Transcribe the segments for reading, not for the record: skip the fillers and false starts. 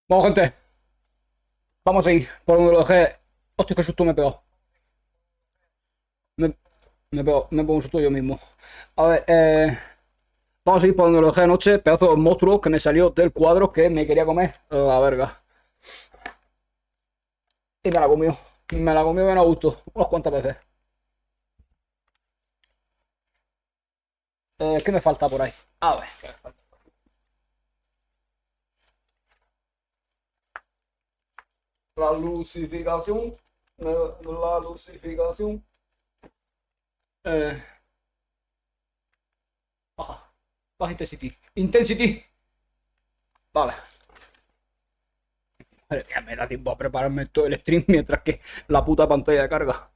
Vamos, gente. Vamos a ir por donde lo dejé. Hostia, qué susto me he pegado. Me, me pego un susto yo mismo. A ver, vamos a ir por donde lo dejé anoche. Pedazo de monstruo que me salió del cuadro que me quería comer. La verga. Y me la comió. Me la comió bien a gusto. Unas cuantas veces. ¿Qué me falta por ahí? A ver, ¿qué me falta? La lucificación. La lucificación. Baja. Baja intensity. Intensity. Vale. Madre mía, me da tiempo a prepararme todo el stream mientras que la puta pantalla de carga.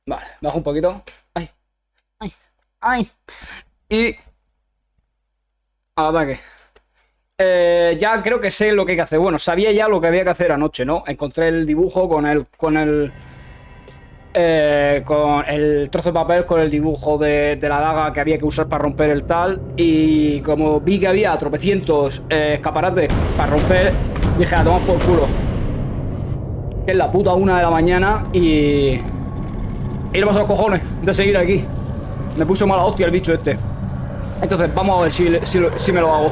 Vale, bajo un poquito. Ay. Ay. Ay. Y... al ataque. Ya creo que sé lo que hay que hacer. Bueno, sabía ya lo que había que hacer anoche, ¿no? Encontré el dibujo con el trozo de papel con el dibujo de la daga que había que usar para romper el tal. Y como vi que había tropecientos escaparates para romper, dije, a tomar por culo. Que es la puta 1 de la mañana y le paso los cojones de seguir aquí. Me puso mala hostia el bicho este. Entonces vamos a ver si me lo hago.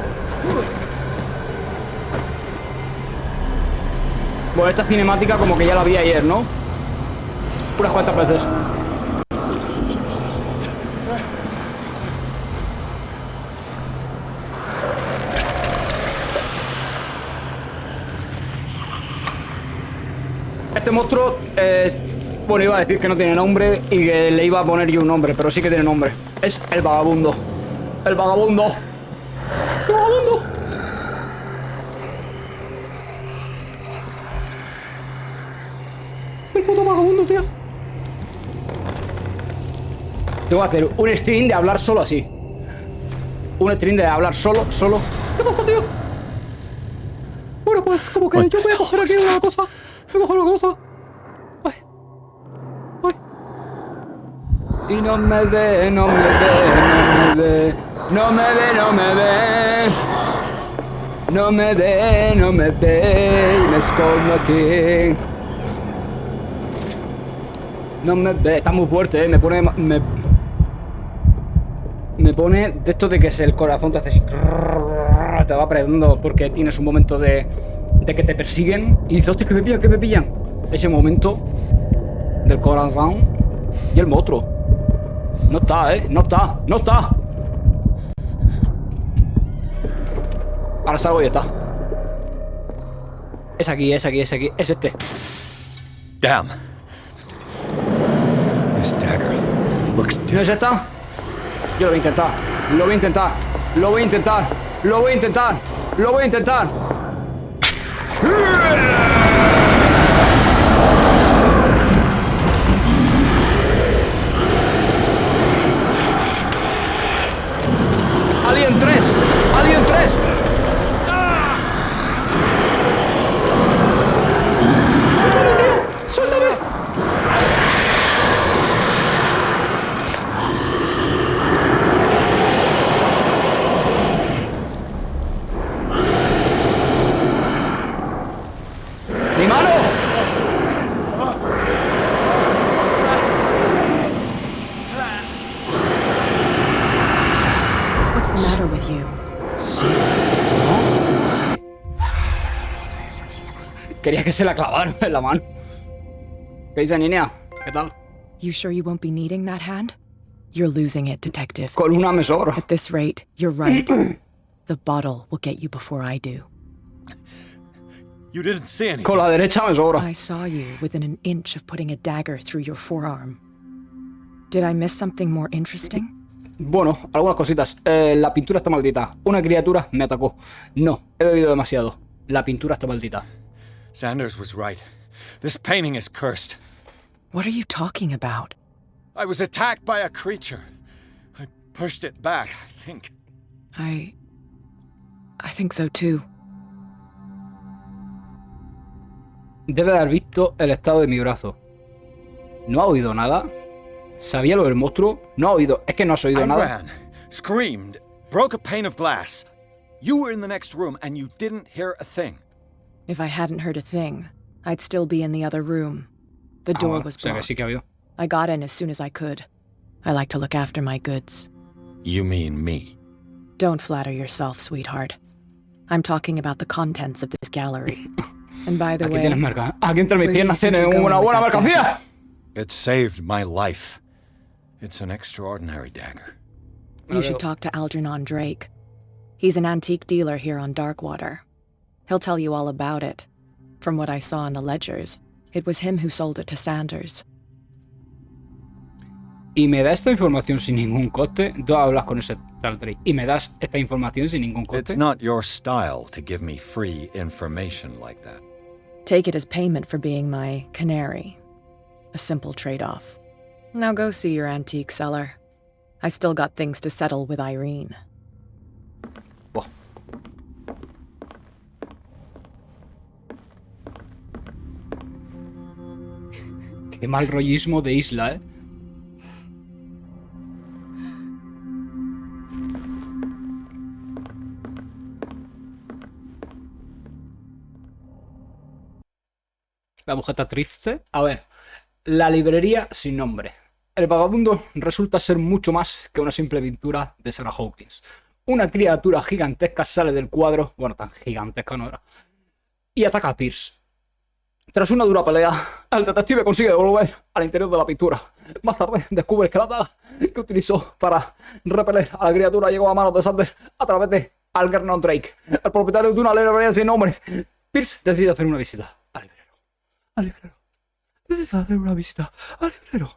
Bueno, esta cinemática como que ya la vi ayer, ¿no? Unas cuantas veces. Este monstruo, bueno, iba a decir que no tiene nombre y que le iba a poner yo un nombre, pero sí que tiene nombre. Es el vagabundo. El vagabundo. ¡El vagabundo! El puto vagabundo, tío. Tengo que hacer un stream de hablar solo así. Un stream de hablar solo. ¿Qué pasa, tío? Bueno, pues como que yo voy a coger aquí una cosa. Voy a coger una cosa. Ay. Ay. Y no me ve, no me ve, no me ve. No me ve, no me ve. No me ve, no me ve. Y me escondo aquí. No me ve. Está muy fuerte, me pone... Me pone de esto de que el corazón te hace así. Te va apretando porque tienes un momento de que te persiguen y dices, hostia, que me pillan, que me pillan. Ese momento del corazón y el monstruo. No está, no está, no está. Ahora salgo y ya está. Es aquí, es aquí, es aquí. Es este. Damn. This dagger looks different. ¿No es esta? Yo lo voy a intentar. Lo voy a intentar. Lo voy a intentar. Lo voy a intentar. Lo voy a intentar. Alien 3. Alien 3. ¡Suéltame! ¡Mi mano! What's the matter with you? Sí. ¿No? Sí. Quería que se la clavaran en la mano. ¿Qué dice, niña? ¿Qué tal? You sure you won't be needing that hand? You're losing it, detective. Con una me sobra. At this rate, you're right. The bottle will get you before I do. You didn't see anything. Con la derecha me sobra. I saw you within an inch of putting a dagger through your forearm. Did I miss something more interesting? Bueno, algunas cositas. La pintura está maldita. Una criatura me atacó. No, he bebido demasiado. La pintura está maldita. Sanders was right. This painting is cursed. What are you talking about? I was attacked by a creature. I pushed it back, I think. I think so too. Debe de haber visto el estado de mi brazo. ¿No ha oído nada? ¿Sabía lo del monstruo? No ha oído. Es que no has oído I nada. ran, screamed, broke a pane of glass. You were in the next room and you didn't hear a thing. If I hadn't heard a thing, I'd still be in the other room. The door was blocked. Sí que ha habido. I got in as soon as I could. I like to look after my goods. You mean me? Don't flatter yourself, sweetheart. I'm talking about the contents of this gallery. And by the Aquí way, tienes merca. Aquí entre mis where do you piernas think tiene you're una going buena with that mercancía. It saved my life. It's an extraordinary dagger. you should talk to Algernon Drake. He's an antique dealer here on Darkwater. He'll tell you all about it. From what I saw in the ledgers, it was him who sold it to Sanders. Y me da esta información sin ningún coste. Tú hablas con ese tal Drake y me das esta información sin ningún coste. It's not your style to give me free information like that. Take it as payment for being my canary. A simple trade-off. Now go see your antique seller. I've still got things to settle with Irene. Buah. Qué mal rollismo de isla, ¿eh? La mujer está triste. A ver, la librería sin nombre. El vagabundo resulta ser mucho más que una simple pintura de Sarah Hawkins. Una criatura gigantesca sale del cuadro, bueno, tan gigantesca no era, y ataca a Pierce. Tras una dura pelea, el detective consigue volver al interior de la pintura. Más tarde descubre que la daga que utilizó para repeler a la criatura llegó a manos de Sanders a través de Algernon Drake, el propietario de una librería sin nombre. Pierce decide hacer una visita al librero. Al librero. Decide hacer una visita al librero.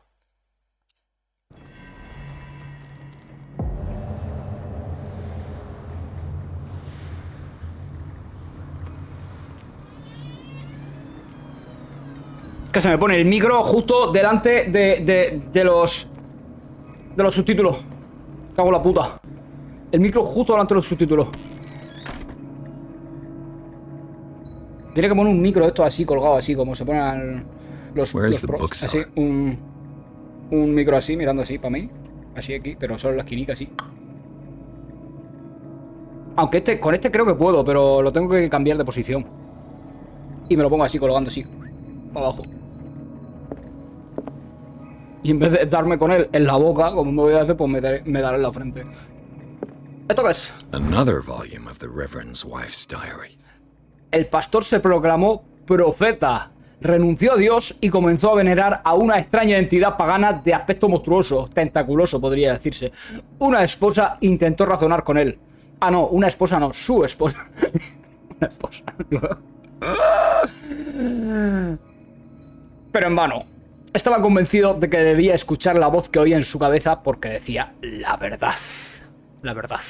Que se me pone el micro justo delante de los subtítulos. Cago en la puta. El micro justo delante de los subtítulos. Tiene que poner un micro esto así colgado, así como se ponen los pros. Así, un micro así, mirando así para mí. Así aquí, pero solo en la esquinica así. Aunque con este creo que puedo, pero lo tengo que cambiar de posición. Y me lo pongo así, colgando así, para abajo. Y en vez de darme con él en la boca, como me voy a hacer, pues me daré en la frente. ¿Esto qué es? Another volume of the Reverend's wife's diary. El pastor se proclamó profeta, renunció a Dios y comenzó a venerar a una extraña entidad pagana de aspecto monstruoso, tentaculoso podría decirse. Una esposa intentó razonar con él. Ah, no, una esposa no, su esposa. Una esposa. Pero en vano. Estaba convencido de que debía escuchar la voz que oía en su cabeza porque decía la verdad. La verdad.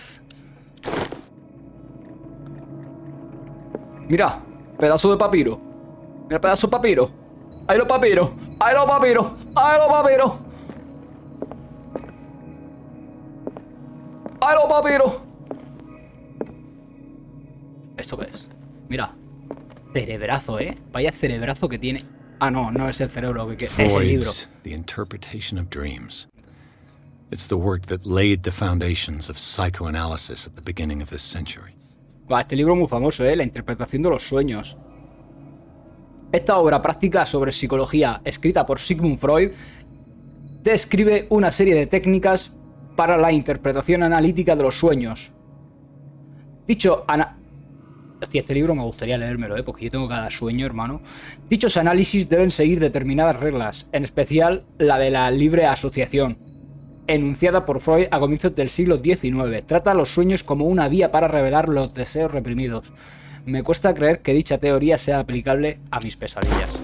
Mira, pedazo de papiro. Mira, pedazo de papiro. Ahí los papiros. Ahí los papiros. Ahí los papiros. Ahí los papiros. ¿Esto qué es? Mira. Cerebrazo, ¿eh? Vaya cerebrazo que tiene. Ah, no, no es el cerebro, que es el libro. The Interpretation of Dreams. It's the work that laid the foundations of psychoanalysis at the beginning of this century. Va, este libro es muy famoso, ¿eh? La interpretación de los sueños. Esta obra práctica sobre psicología, escrita por Sigmund Freud, describe una serie de técnicas para la interpretación analítica de los sueños. Hostia, este libro me gustaría leérmelo, porque yo tengo cada sueño, hermano. Dichos análisis deben seguir determinadas reglas, en especial la de la libre asociación, enunciada por Freud a comienzos del siglo XIX. Trata los sueños como una vía para revelar los deseos reprimidos. Me cuesta creer que dicha teoría sea aplicable a mis pesadillas.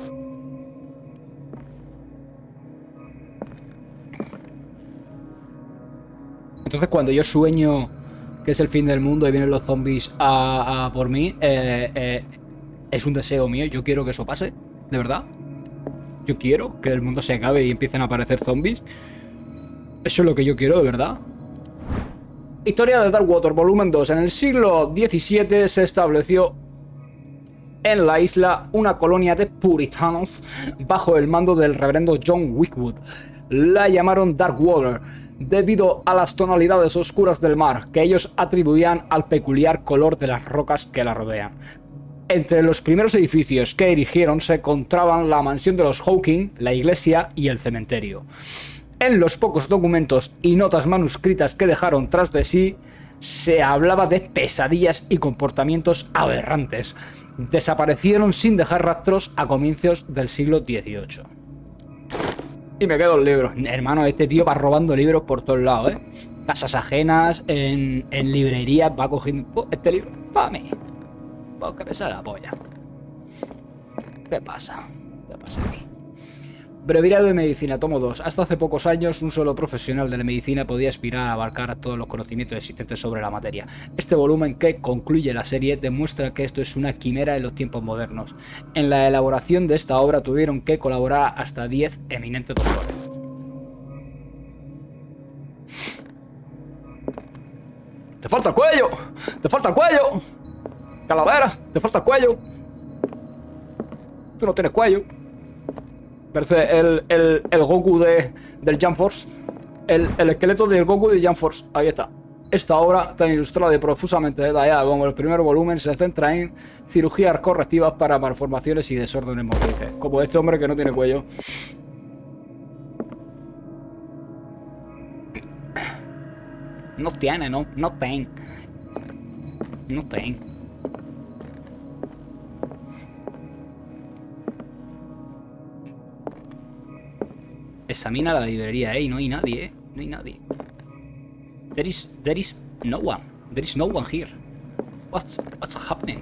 Entonces, cuando yo sueño que es el fin del mundo y vienen los zombies a por mí, es un deseo mío. Yo quiero que eso pase, de verdad. Yo quiero que el mundo se acabe y empiecen a aparecer zombies. Eso es lo que yo quiero, de verdad. Historia de Darkwater, volumen 2. En el siglo XVII se estableció en la isla una colonia de puritanos bajo el mando del reverendo John Wickwood. La llamaron Darkwater. debido a las tonalidades oscuras del mar que ellos atribuían al peculiar color de las rocas que la rodean. Entre los primeros edificios que erigieron se encontraban la mansión de los Hawking, la iglesia y el cementerio. En los pocos documentos y notas manuscritas que dejaron tras de sí, se hablaba de pesadillas y comportamientos aberrantes. Desaparecieron sin dejar rastros a comienzos del siglo XVIII. Y me quedo el libro. Hermano, este tío va robando libros por todos lados, ¿eh? Casas ajenas, en librerías, va cogiendo... este libro, para mí. Pues que me sale la polla. ¿Qué pasa? ¿Qué pasa aquí? Breviario de Medicina, tomo 2. Hasta hace pocos años, un solo profesional de la medicina podía aspirar a abarcar todos los conocimientos existentes sobre la materia. Este volumen, que concluye la serie, demuestra que esto es una quimera en los tiempos modernos. En la elaboración de esta obra tuvieron que colaborar hasta 10 eminentes doctores. ¡Te falta el cuello! ¡Te falta el cuello! ¡Calavera! ¡Te falta el cuello! Tú no tienes cuello. Parece el Goku del Jump Force. El esqueleto del Goku de Jump Force. Ahí está. Esta obra, tan ilustrada y profusamente detallada como el primer volumen, se centra en cirugías correctivas para malformaciones y desórdenes motrices. Como este hombre que no tiene cuello. No tiene, no ten. No ten. Examina la librería, y no hay nadie, no hay nadie. There is no one. There is no one here. What's happening?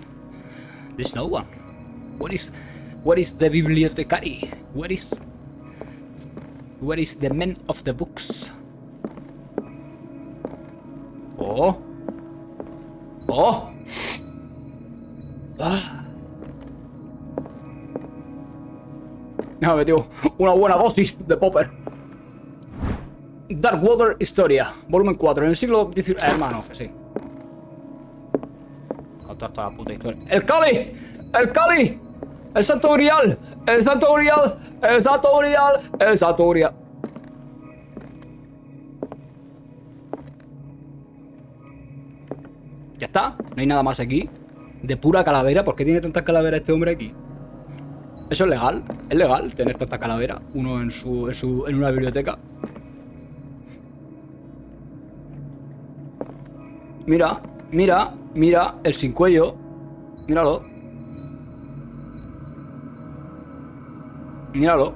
There's no one. Where is the bibliotecary? Where is the man of the books? Oh. Oh. Ah. Me ha metido una buena dosis de popper. Darkwater Historia, volumen 4, en el siglo XIX. Hermano, que sí. Contar toda la puta historia. ¡El Cali! ¡El Cali! ¡El Santo Grial! ¡El Santo Grial! ¡El Santo Grial! ¡El Santo Grial! Ya está, no hay nada más aquí. De pura calavera. ¿Por qué tiene tantas calaveras este hombre aquí? ¿Eso es legal? ¿Es legal tener tanta calavera? Uno en una biblioteca. Mira, mira, mira, el sin cuello. Míralo. Míralo.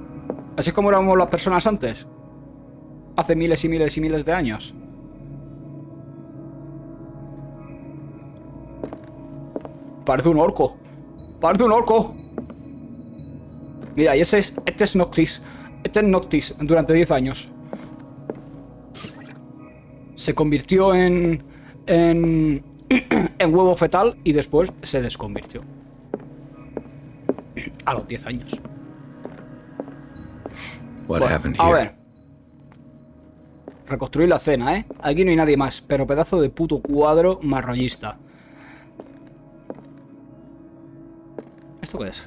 Así es como éramos las personas antes. Hace miles y miles y miles de años. Parece un orco. Parece un orco. Mira, y este es Noctis. Este es Noctis durante 10 años. Se convirtió en huevo fetal y después se desconvirtió. A los 10 años. Bueno, a ver. Reconstruir la escena, ¿eh? Aquí no hay nadie más, pero pedazo de puto cuadro marrollista. ¿Esto qué es?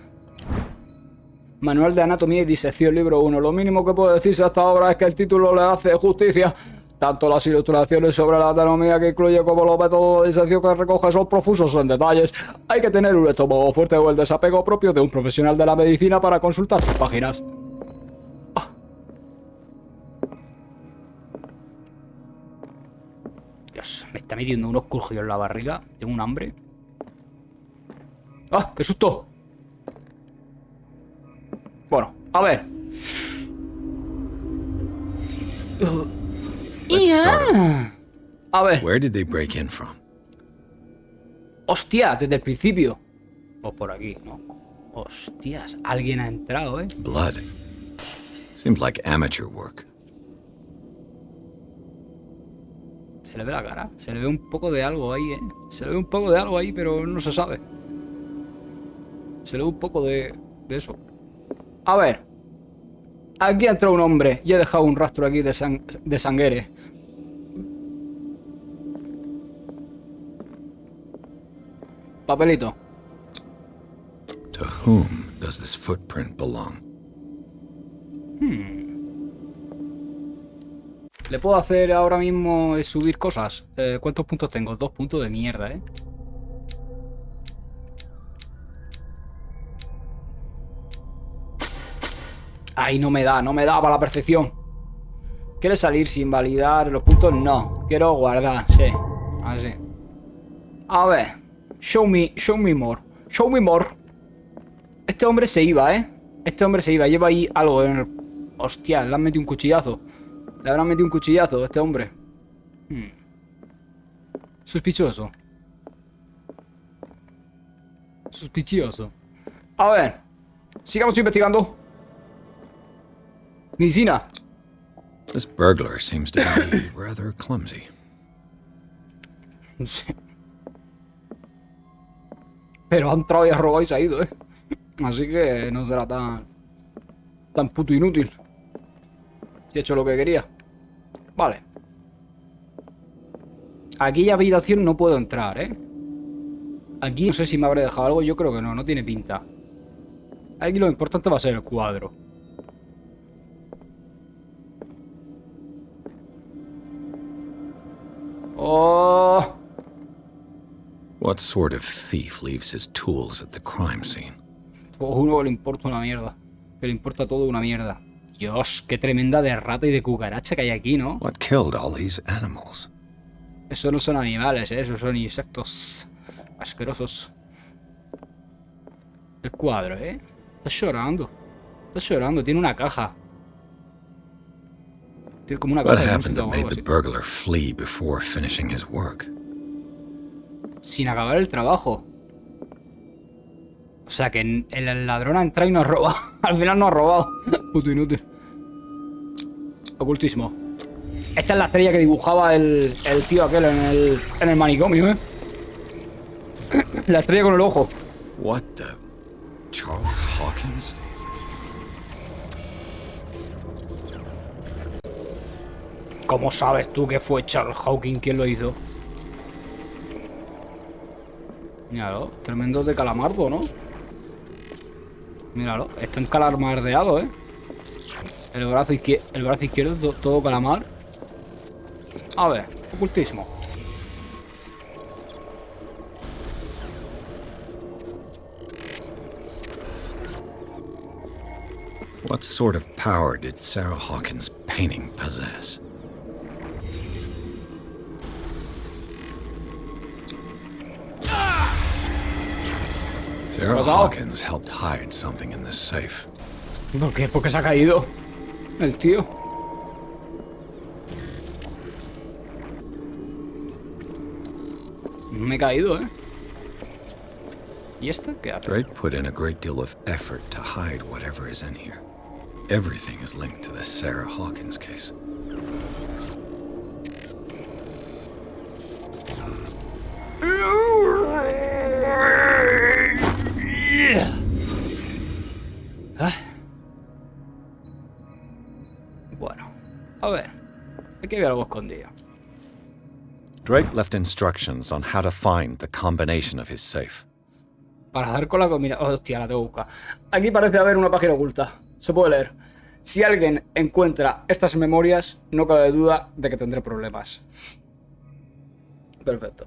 Manual de Anatomía y Disección, libro 1. Lo mínimo que puedo decirse hasta ahora es que el título le hace justicia. Tanto las ilustraciones sobre la anatomía que incluye como los métodos de disección que recoge son profusos en detalles. Hay que tener un estómago fuerte o el desapego propio de un profesional de la medicina para consultar sus páginas. Ah. Dios, me está metiendo unos crujidos en la barriga. Tengo un hambre. ¡Ah! ¡Qué susto! Bueno, a ver. A ver. Where did they break in from? Hostia, desde el principio. O por aquí, ¿no? Hostias, alguien ha entrado, ¿eh? Blood. Seems like amateur work. Se le ve la cara. Se le ve un poco de algo ahí, ¿eh? Se le ve un poco de algo ahí, pero no se sabe. Se le ve un poco de eso. A ver. Aquí ha entrado un hombre y he dejado un rastro aquí de sanguere. Papelito. To whom does this footprint belong? Le puedo hacer ahora mismo es subir cosas. ¿Cuántos puntos tengo? 2 puntos de mierda, ¿eh? Ay, no me da para la perfección. ¿Quiere salir sin validar los puntos? No. Quiero guardar, sí. Así. A ver. Show me more. Show me more. Este hombre se iba, ¿eh? Este hombre se iba. Lleva ahí algo en el... Hostia, le han metido un cuchillazo. Le habrán metido un cuchillazo a este hombre. Sospechoso. Sospechoso. A ver. Sigamos investigando. Medicina. This burglar seems to be rather clumsy. Sí. Pero ha entrado y ha robado y se ha ido, ¿eh? Así que no será tan puto inútil. Si he hecho lo que quería. Vale. Aquí habitación no puedo entrar, ¿eh? Aquí no sé si me habré dejado algo. Yo creo que no, no tiene pinta. Aquí lo importante va a ser el cuadro. Oh. What sort of thief leaves his tools at the crime scene? Pues uno que le importa una mierda. Que le importa todo una mierda. Dios, qué tremenda de rata y de cucaracha que hay aquí, ¿no? What killed all these animals? Eso no son animales, ¿eh? Esos son insectos asquerosos. El cuadro, ¿eh? Está llorando. Está llorando. Tiene una caja. Tiene como una What caja de happened música that o made algo the así. burglar flee before finishing his work? Sin acabar el trabajo. O sea que el ladrón ha entrado y nos roba. Al final nos ha robado. Puto inútil. Ocultismo. Esta es la estrella que dibujaba el tío aquel en el manicomio, ¿eh? La estrella con el ojo. What the... Charles Hawkins? ¿Cómo sabes tú que fue Charles Hawkins quien lo hizo? Míralo, tremendo de calamardo, ¿no? Míralo, está encalamardeado, ¿eh? El brazo izquierdo todo calamar. A ver, ocultismo. What sort of power did Sarah Hawkins' painting possess? Sarah Hawkins helped hide something in this safe. ¿Por qué? Porque se ha caído el tío. Me he caído, ¿eh? ¿Y este qué hace? Drake put in a great deal of effort to hide whatever is in here. Everything is linked to the Sarah Hawkins case. Bueno, a ver. Aquí había algo escondido. Drake left instructions on how to find the combination of his safe. Para dar con la combinación... Hostia, la tengo que buscar. Aquí parece haber una página oculta. Se puede leer. Si alguien encuentra estas memorias, no cabe duda de que tendré problemas. Perfecto.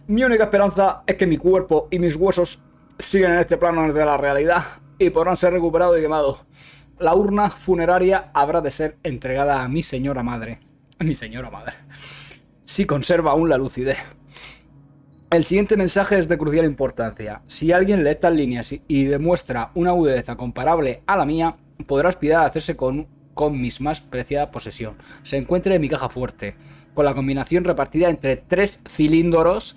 Mi única esperanza es que mi cuerpo y mis huesos siguen en este plano de la realidad y podrán ser recuperados y quemados. La urna funeraria habrá de ser entregada a mi señora madre. A mi señora madre. Si conserva aún la lucidez. El siguiente mensaje es de crucial importancia. Si alguien lee estas líneas y demuestra una agudeza comparable a la mía, podrá aspirar a hacerse con mis más preciada posesión. Se encuentra en mi caja fuerte, con la combinación repartida entre 3 cilindros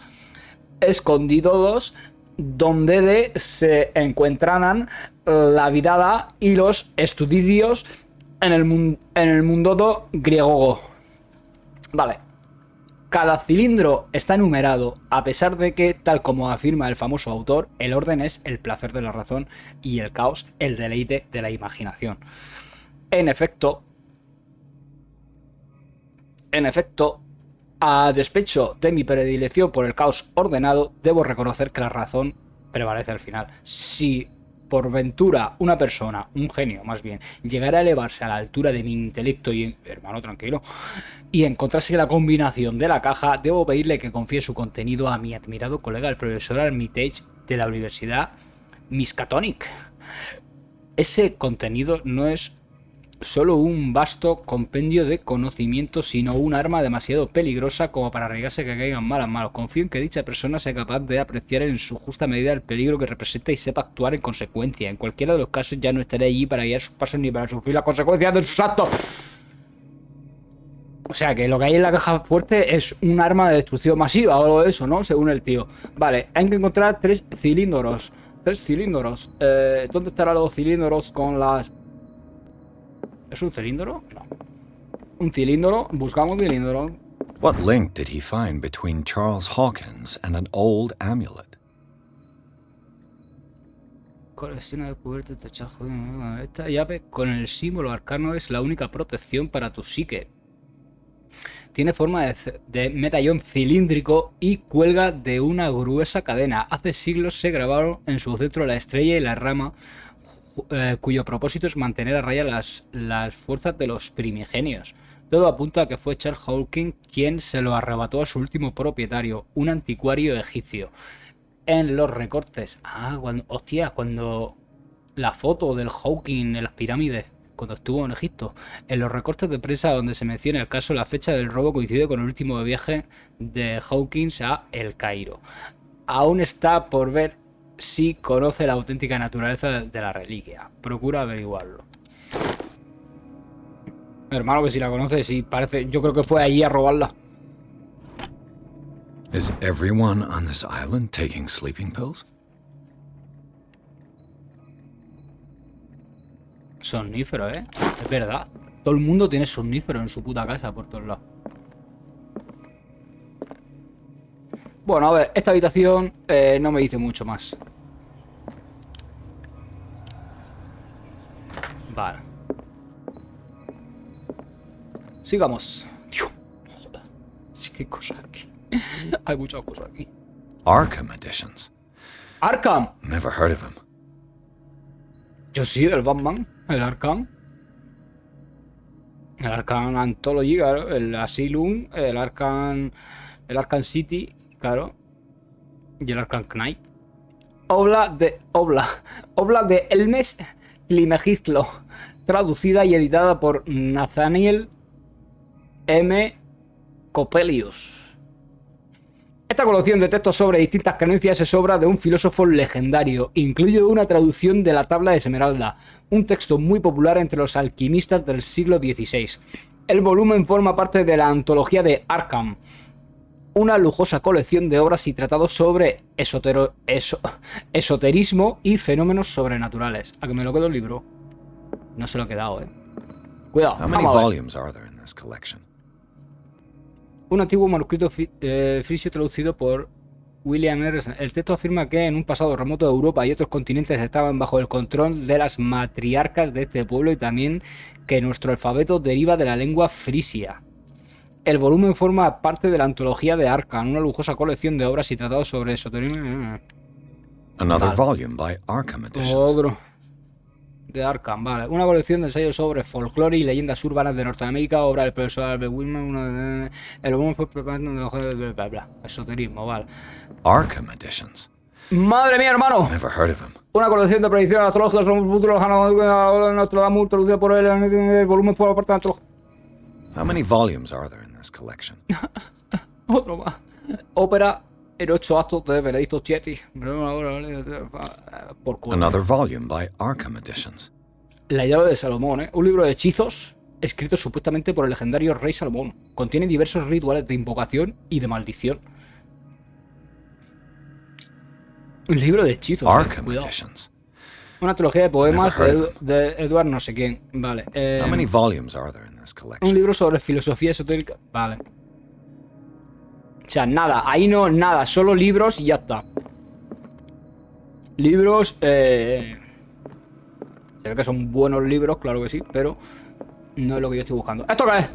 escondidos donde se encuentran la vidada y los estudios en el mundo griego. Vale. Cada cilindro está numerado, a pesar de que, tal como afirma el famoso autor, el orden es el placer de la razón y el caos el deleite de la imaginación. En efecto, A despecho de mi predilección por el caos ordenado, debo reconocer que la razón prevalece al final. Si por ventura una persona, un genio más bien, llegara a elevarse a la altura de mi intelecto y, hermano, tranquilo, y encontrase la combinación de la caja, debo pedirle que confíe su contenido a mi admirado colega, el profesor Armitage de la Universidad Miskatonic. Ese contenido no es solo un vasto compendio de conocimientos, sino un arma demasiado peligrosa como para arriesgarse que caigan malas manos. Confío en que dicha persona sea capaz de apreciar en su justa medida el peligro que representa y sepa actuar en consecuencia. En cualquiera de los casos ya no estaré allí para guiar sus pasos ni para sufrir las consecuencias de sus actos. O sea que lo que hay en la caja fuerte es un arma de destrucción masiva o algo de eso, ¿no? Según el tío. Vale, hay que encontrar 3 cilindros. 3 cilindros. ¿Dónde estarán los cilindros con las... ¿Es un cilindro? No. Un cilindro. Buscamos cilindro. What link did he find between Charles Hawkins and an old amulet? Colecciona descubierto esta llave con el símbolo arcano es la única protección para tu psique. Tiene forma de medallón cilíndrico y cuelga de una gruesa cadena. Hace siglos se grabaron en su centro la estrella y la rama, cuyo propósito es mantener a raya las fuerzas de los primigenios. Todo apunta a que fue Charles Hawkins quien se lo arrebató a su último propietario, un anticuario egipcio. En los recortes... cuando la foto del Hawking en las pirámides, cuando estuvo en Egipto, en los recortes de prensa donde se menciona el caso, la fecha del robo coincide con el último viaje de Hawkins a El Cairo. Aún está por ver si conoce la auténtica naturaleza de la reliquia. Procura averiguarlo. Hermano, que si la conoce, sí, parece... Yo creo que fue allí a robarla. Is everyone on this island taking sleeping pills? Somnífero, ¿eh? Es verdad. Todo el mundo tiene somnífero en su puta casa por todos lados. Bueno, a ver, esta habitación no me dice mucho más. Vale. Sigamos. Dios, joder. Sí que hay cosas aquí. Hay muchas cosas aquí. Arkham editions. Arkham. Never heard of him. Yo sí, el Batman. El Arkham. El Arkham Anthology, claro. El Asylum. El Arkham City, claro. Y el Arkham Knight. Obla de Elmes Tlimegistlo. Traducida y editada por Nathaniel M. Coppelius. Esta colección de textos sobre distintas creencias es obra de un filósofo legendario. Incluye una traducción de la Tabla de Esmeralda, un texto muy popular entre los alquimistas del siglo XVI. El volumen forma parte de la antología de Arkham, una lujosa colección de obras y tratados sobre esoterismo y fenómenos sobrenaturales. ¿A que me lo quedo el libro? No se lo he quedado, Cuidado. How many volumes are there in this collection? Un antiguo manuscrito frisio traducido por William R. El texto afirma que en un pasado remoto de Europa y otros continentes estaban bajo el control de las matriarcas de este pueblo y también que nuestro alfabeto deriva de la lengua frisia. El volumen forma parte de la antología de Arkham, una lujosa colección de obras y tratados sobre esoterismo. Another volume by Arkham editions. Otro. De Arkham, vale. Una colección de ensayos sobre folclore y leyendas urbanas de Norteamérica, obra del profesor Albert Wilman. El volumen fue preparado de bla bla. Esoterismo, vale. Arkham editions. ¡Madre mía, hermano! Never heard of him. Una colección de predicciones astrológicas sobre un futuro lejano de Nostradamus, traducida por él. El volumen fue parte de antología. How many volumes are there in this collection? Otro más. Ópera en 8 actos de Benedicto Chetty. Por culo. Another volume by Arkham editions. La llave de Salomón, un libro de hechizos escrito supuestamente por el legendario rey Salomón. Contiene diversos rituales de invocación y de maldición. Un libro de hechizos. Arkham editions. Una trilogía de poemas de Edward no sé quién. Vale. How many volumes are there in this Un collection? libro sobre filosofía esotérica. Vale. O sea, nada. Ahí no, nada. Solo libros y ya está. Libros, se ve que son buenos libros, claro que sí, pero no es lo que yo estoy buscando. ¿Esto qué es?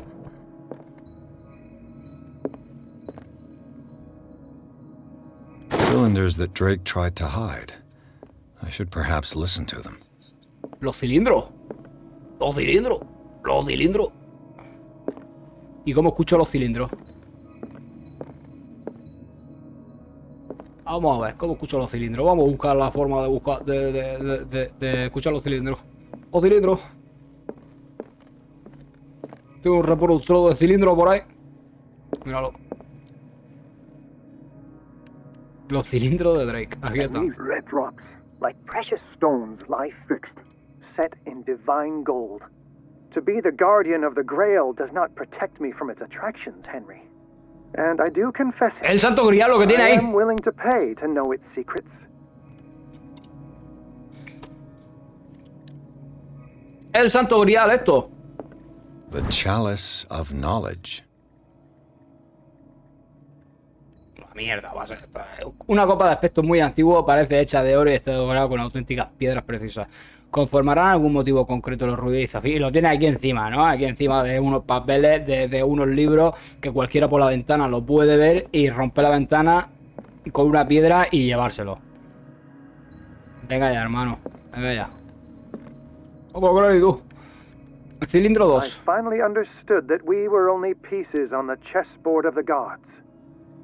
cylinders that Drake tried to hide. I should perhaps listen to them. Los cilindros. Los cilindros. Los cilindros. ¿Y cómo escucho los cilindros? Vamos a ver cómo escucho los cilindros. Vamos a buscar la forma de buscar de escuchar los cilindros. Los cilindros. Tengo un reproductor de cilindros por ahí. Míralo. Los cilindros de Drake. Aquí están. These red drops, like precious stones, lie fixed, set in divine gold. To be the guardian of the Grail does not protect me from its attractions, Henry. And I do confess it. El santo grial lo que tiene I ahí. am willing to pay to know its secrets. El santo grial esto. The Chalice of Knowledge. La mierda, va a ser. Una copa de aspecto muy antiguo, parece hecha de oro y está decorada con auténticas piedras preciosas. Conformarán algún motivo concreto los rubíes y zafiros. Y lo tiene aquí encima, ¿no? Aquí encima de unos papeles, de unos libros que cualquiera por la ventana lo puede ver y romper la ventana con una piedra y llevárselo. Venga ya, hermano. Venga ya. ¿Cómo crees tú? Cilindro I 2. finally understood that we were only pieces on the chessboard of the gods.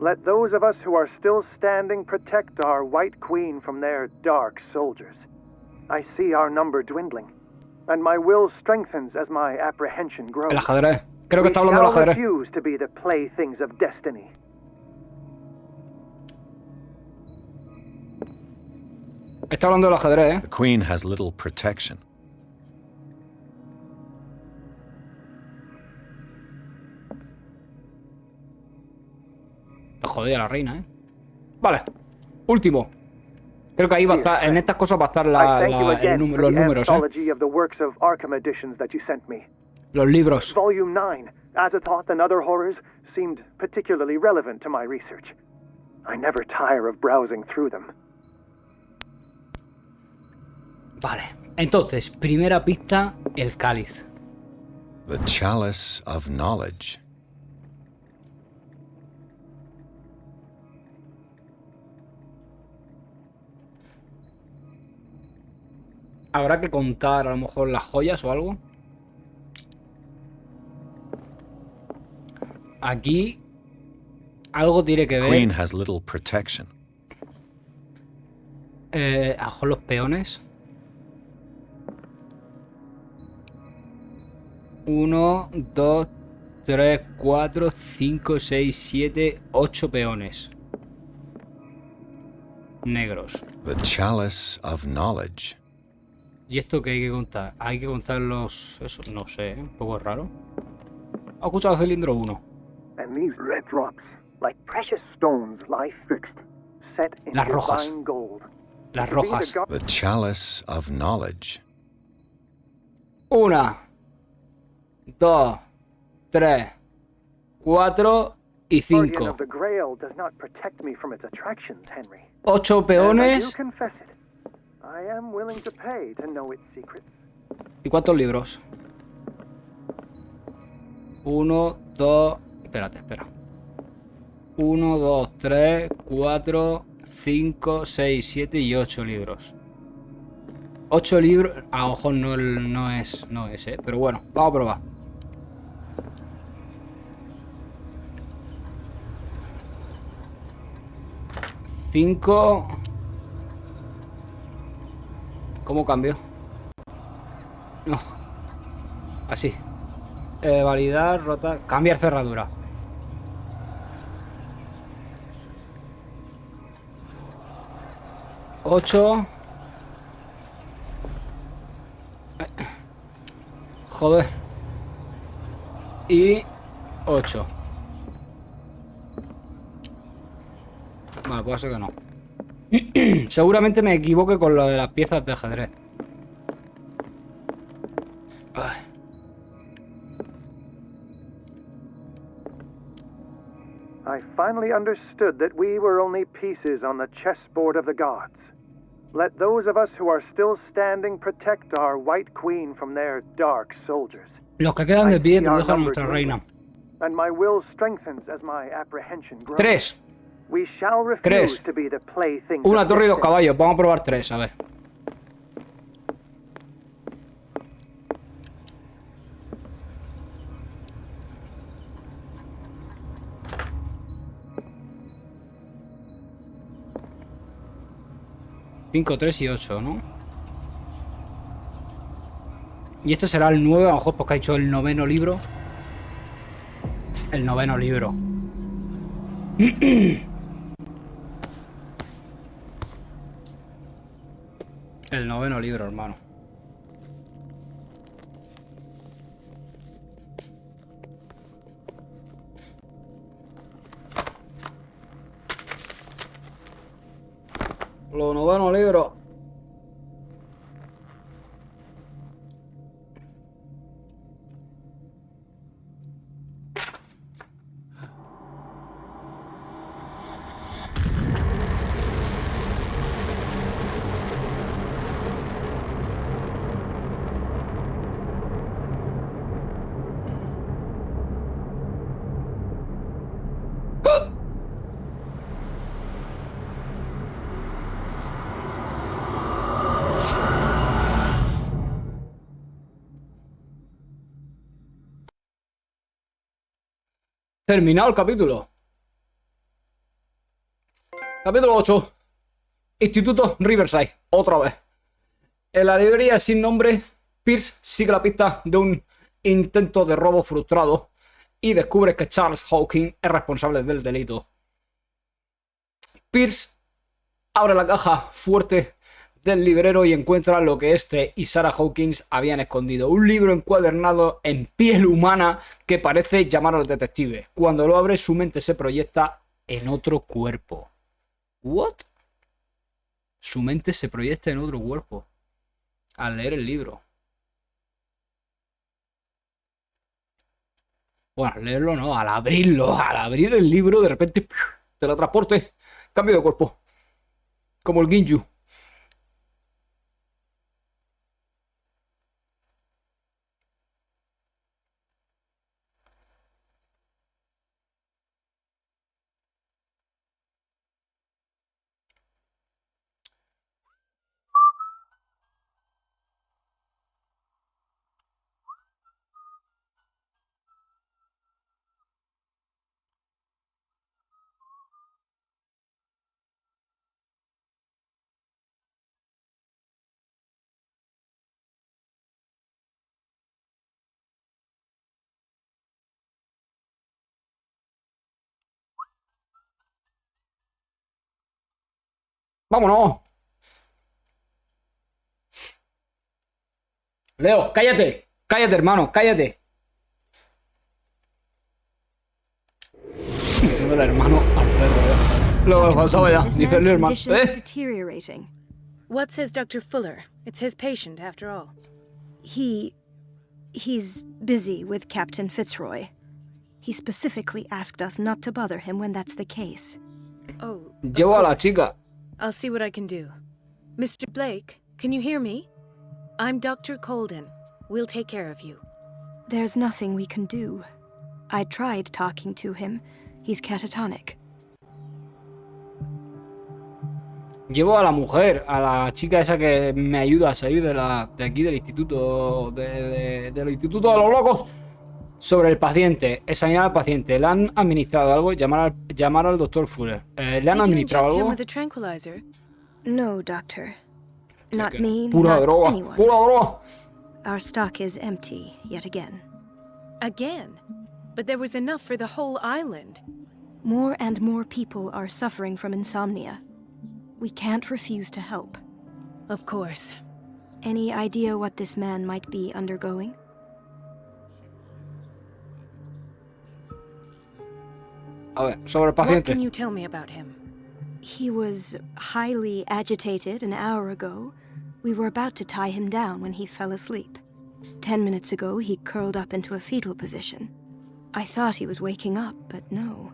Let those of us who are still standing protect our White Queen from their dark soldiers. I see our number dwindling, and my will strengthens as my apprehension grows. El ajedrez. Creo que We está hablando del shall ajedrez. refuse to be the playthings of destiny. Está hablando del ajedrez, ¿eh? The Queen has little protection. Joder, a la reina, ¿eh? Vale. Último. Creo que ahí va a estar, en estas cosas va a estar I thank you again for los the números, ¿eh? anthology of the works of Arkham editions that you sent me. Los libros. Volume 9, Azathoth and Other Horrors, seemed particularly relevant to my research. I never tire of browsing through them. Vale. Entonces, primera pista, el cáliz. The Chalice of Knowledge. Habrá que contar a lo mejor las joyas o algo. Aquí algo tiene que ver. Queen has little protection. A lo mejor los peones. 1, 2, 3, 4, 5, 6, 7, 8 peones. Negros. The Chalice of Knowledge. ¿Y esto qué hay que contar? Hay que contar los... Eso, no sé, un poco raro. ¿Has escuchado el cilindro 1? And these red drops, like precious stones, lie fixed, set in Las rojas. divine gold. Las rojas. The Chalice of Knowledge. 1, 2, 3, 4 y Guardian 5. of the Grail does not protect me from its attractions, Henry. 8 And I do peones. confess it. I am willing to pay to know its secrets. ¿Y cuántos libros? 1, 2... Espérate, espera. 1, 2, 3, 4, 5, 6, 7 y 8 libros. 8 libros... A lo mejor no es, pero bueno, vamos a probar. Cinco... ¿Cómo cambio? No. Así. Validar, rotar... Cambiar cerradura. Ocho. Joder. Y 8. Vale, puede ser que no. Seguramente me equivoque con lo de las piezas de ajedrez. Ay. I finally understood that we were only pieces on the chessboard of the gods. Let those of us who are still standing protect our White Queen from their dark soldiers. Los que quedan de pie protejan a nuestra reina. And my will strengthens as my apprehension grows. 3. We shall refuse ¿Crees? to be the playthings Una of torre y 2 destiny. caballos. Vamos a probar 3, a ver. Cinco, 3 y 8, ¿no? Y este será el 9, a lo mejor porque ha hecho el 9º libro. El 9º libro. El 9º libro, hermano. Los 9º libro. Terminado el capítulo. Capítulo 8. Instituto Riverside. Otra vez. En la librería sin nombre, Pierce sigue la pista de un intento de robo frustrado y descubre que Charles Hawking es responsable del delito. Pierce abre la caja fuerte del librero y encuentra lo que este y Sarah Hawkins habían escondido. Un libro encuadernado en piel humana que parece llamar al detective. Cuando lo abre, su mente se proyecta en otro cuerpo. ¿What? Su mente se proyecta en otro cuerpo al leer el libro. Bueno, al leerlo no, al abrirlo. Al abrir el libro, de repente teletransporte, cambio de cuerpo. Como el Ginju. ¡Vámonos! Leo, cállate. Cállate, hermano, cállate. El hermano al perro, Lo que faltaba ya. Dice el hermano. Deteriorating. What says Dr. Fuller? It's his patient, after all. He's busy with Captain Fitzroy. He specifically asked us not to bother him when that's the case. Oh, Llevo a la chica. I'll see what I can do. Mr. Blake, can you hear me? I'm Dr. Colden. We'll take care of you. There's nothing we can do. I tried talking to him. He's catatonic. Llevo a la mujer, a la chica esa que me ayuda a salir de aquí del instituto, del instituto de los locos, sobre el paciente, examinar al paciente. ¿Le han administrado algo? Llamar al doctor Fuller. ¿Le han Did you administrado inject him algo? with a tranquilizer? No, Doctor. Not que me, Pura not droga, anyone. pura droga. Our stock is empty yet again. Again? But there was enough for the whole island. More and more people are suffering from insomnia. We can't refuse to help. Of course. Any idea what this man might be undergoing? A ver, sobre el What paciente. can you tell me about him? He was highly agitated an hour ago. We were about to tie him down when he fell asleep. 10 minutes ago, he curled up into a fetal position. I thought he was waking up, but no.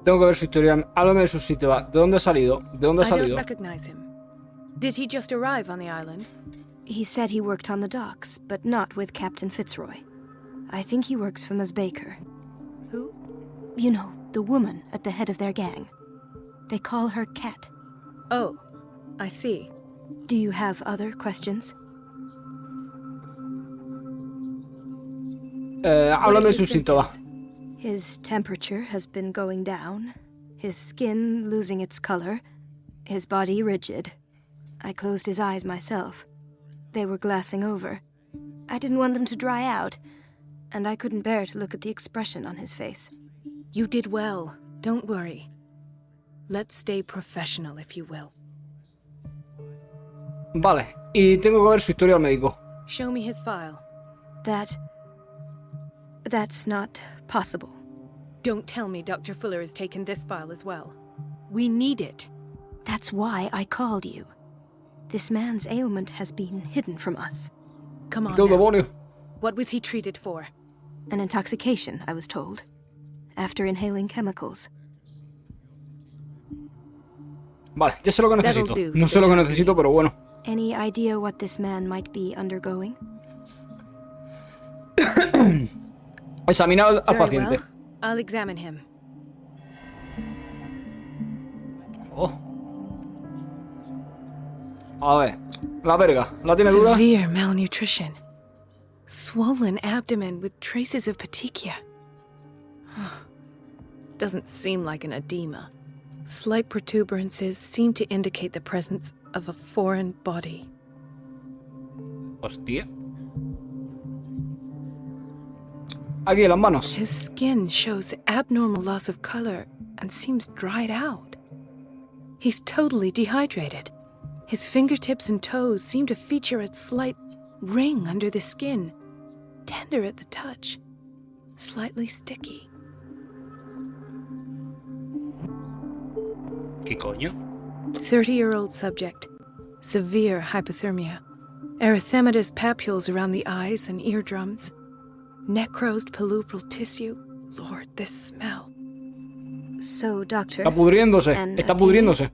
Tengo que ver su historia. Háblame de su sitio. ¿De dónde ha salido? ¿De dónde ha I don't salido? recognize him. Did he just arrive on the island? He said he worked on the docks, but not with Captain Fitzroy. I think he works for Ms. Baker. Who? You know, the woman at the head of their gang. They call her Cat. Oh, I see. Do you have other questions? Háblame de his sus síntomas. His temperature has been going down, his skin losing its color, his body rigid. I closed his eyes myself. They were glassing over. I didn't want them to dry out, and I couldn't bear to look at the expression on his face. You did well. Don't worry. Let's stay professional, if you will. Vale, y tengo que ver su historial médico. Show me his file. That's not possible. Don't tell me Dr. Fuller has taken this file as well. We need it. That's why I called you. This man's ailment has been hidden from us. Come on Todo now. demonio. What was he treated for? An intoxication, I was told. After inhaling chemicals. Vale, ya sé lo que necesito. That'll do No for sé the lo que time necesito, pero bueno. Any idea what this man might be undergoing? Examinar al Very paciente. well. I'll examine him. Oh. A ver, la verga, ¿la tiene dura? Severe malnutrition. Swollen abdomen with traces of petechia. Doesn't seem like an edema. Slight protuberances seem to indicate the presence of a foreign body. Hostia. Aquí, en las manos. His skin shows abnormal loss of color and seems dried out. He's totally dehydrated. His fingertips and toes seem to feature a slight ring under the skin, tender at the touch, slightly sticky. ¿Qué coño? 30-year-old subject, severe hypothermia, erythematous papules around the eyes and eardrums, necrosed palpebral tissue. Lord, this smell. So, doctor... Está pudriéndose, an está opinion? pudriéndose.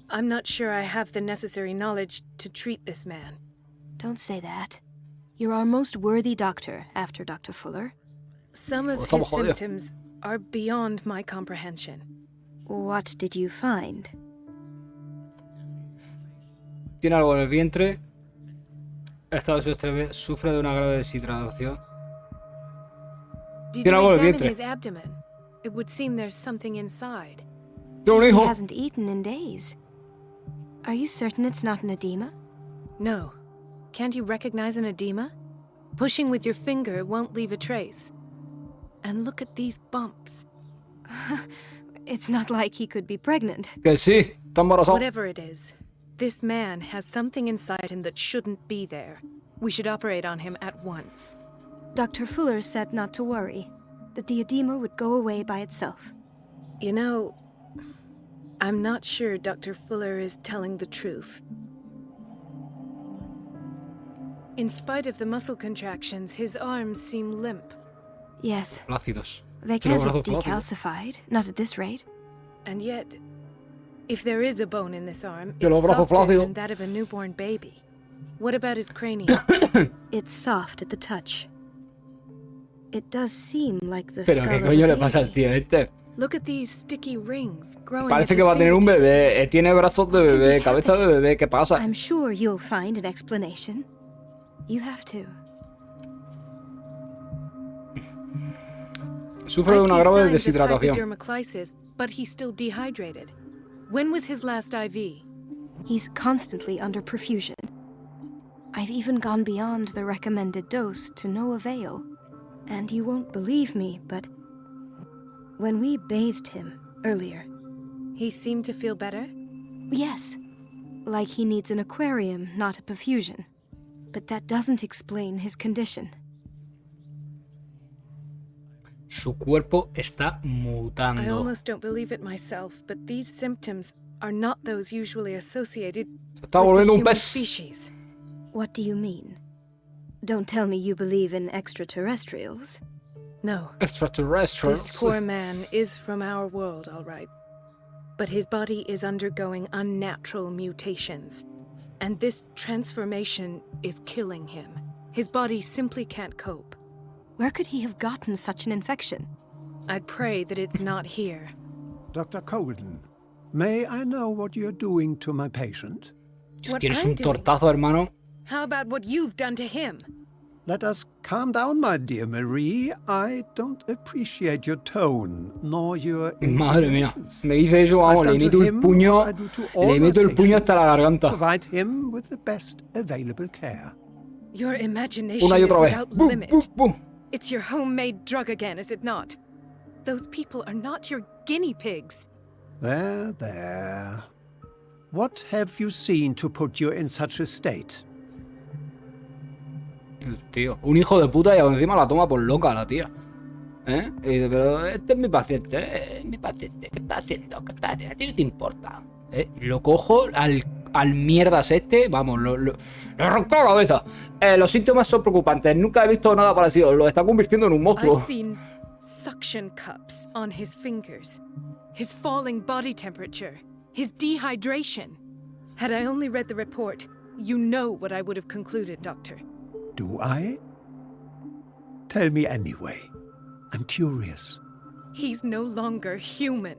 I'm not sure I have the necessary knowledge to treat this man. Don't say that. You're our most worthy doctor after Dr. Fuller. Some of Estamos his jodidos. symptoms are beyond my comprehension. What did you find? Tiene algo en el vientre. Estado de su estrés, sufre de una grave deshidratación. Did Tiene you algo en el examine vientre. his abdomen? It would seem there's something inside. Tiene un He hijo. hasn't eaten in days. Are you certain it's not an edema? No. Can't you recognize an edema? Pushing with your finger won't leave a trace. And look at these bumps. It's not like he could be pregnant. Que sí, está embarazado. Whatever it is, this man has something inside him that shouldn't be there. We should operate on him at once. Dr. Fuller said not to worry, that the edema would go away by itself. You know, I'm not sure Dr. Fuller is telling the truth. In spite of the muscle contractions, his arms seem limp. Yes, Flácidos. they Tiene can't los have brazos flácidos. decalcified, not at this rate. And yet, if there is a bone in this arm, Tiene it's los brazos softer flácidos. than that of a newborn baby. What about his cranium? It's soft at the touch. It does seem like the Pero skull qué of coño a le pasa al baby. tío este. Look at these sticky rings growing at Parece his que va a tener un fingertips. bebé. Tiene brazos de What could bebé, be cabeza de bebé. ¿Qué pasa? I'm sure you'll find an explanation. You have to. Sufre I de una see grave signs of deshidratación. hypodermoclysis, but he's still dehydrated. When was his last IV? He's constantly under perfusion. I've even gone beyond the recommended dose to no avail. And you won't believe me, but when we bathed him earlier, He seemed to feel better? yes, like he needs an aquarium, not a perfusion. But that doesn't explain his condition. Su cuerpo está I mutando. almost don't believe it myself, but these symptoms are not those usually associated Se está with the volviendo un human pez. species. What do you mean? Don't tell me you believe in extraterrestrials. No, Extraterrestrials. this poor man is from our world, all right. But his body is undergoing unnatural mutations. And this transformation is killing him. His body simply can't cope. Where could he have gotten such an infection? I'd pray that it's not here. Dr. Colden, may I know what you're doing to my patient? What Tienes I'm un doing? tortazo, hermano. How about what you've done to him? Let us calm down, my dear Marie. I don't appreciate your tone, nor your Madre mía. insinuations. Me dice eso, vamos, le I've done meto to el him puño. what I do to all Le meto my el puño hasta la patients. garganta. Provide him with the best available care. Your imagination Una y is otra vez. without Bum, limit. bum, bum. It's your homemade drug again, is it not? Those people are not your guinea pigs. There, there. What have you seen to put you in such a state? El tío, un hijo de puta y encima la toma por loca la tía. ¿Eh? Y dice, pero este es mi paciente, mi paciente, ¿qué está haciendo? ¿Qué está haciendo? ¿A ti qué te importa? Lo cojo al mierdas este, vamos, lo arranco la cabeza. Los síntomas son preocupantes, nunca he visto nada parecido, lo está convirtiendo en un monstruo. I've seen suction cups on his fingers, his falling body temperature, his dehydration. Had I only read the report, you know what I would have concluded, Doctor. Do I? Tell me anyway. I'm curious. He's no longer human.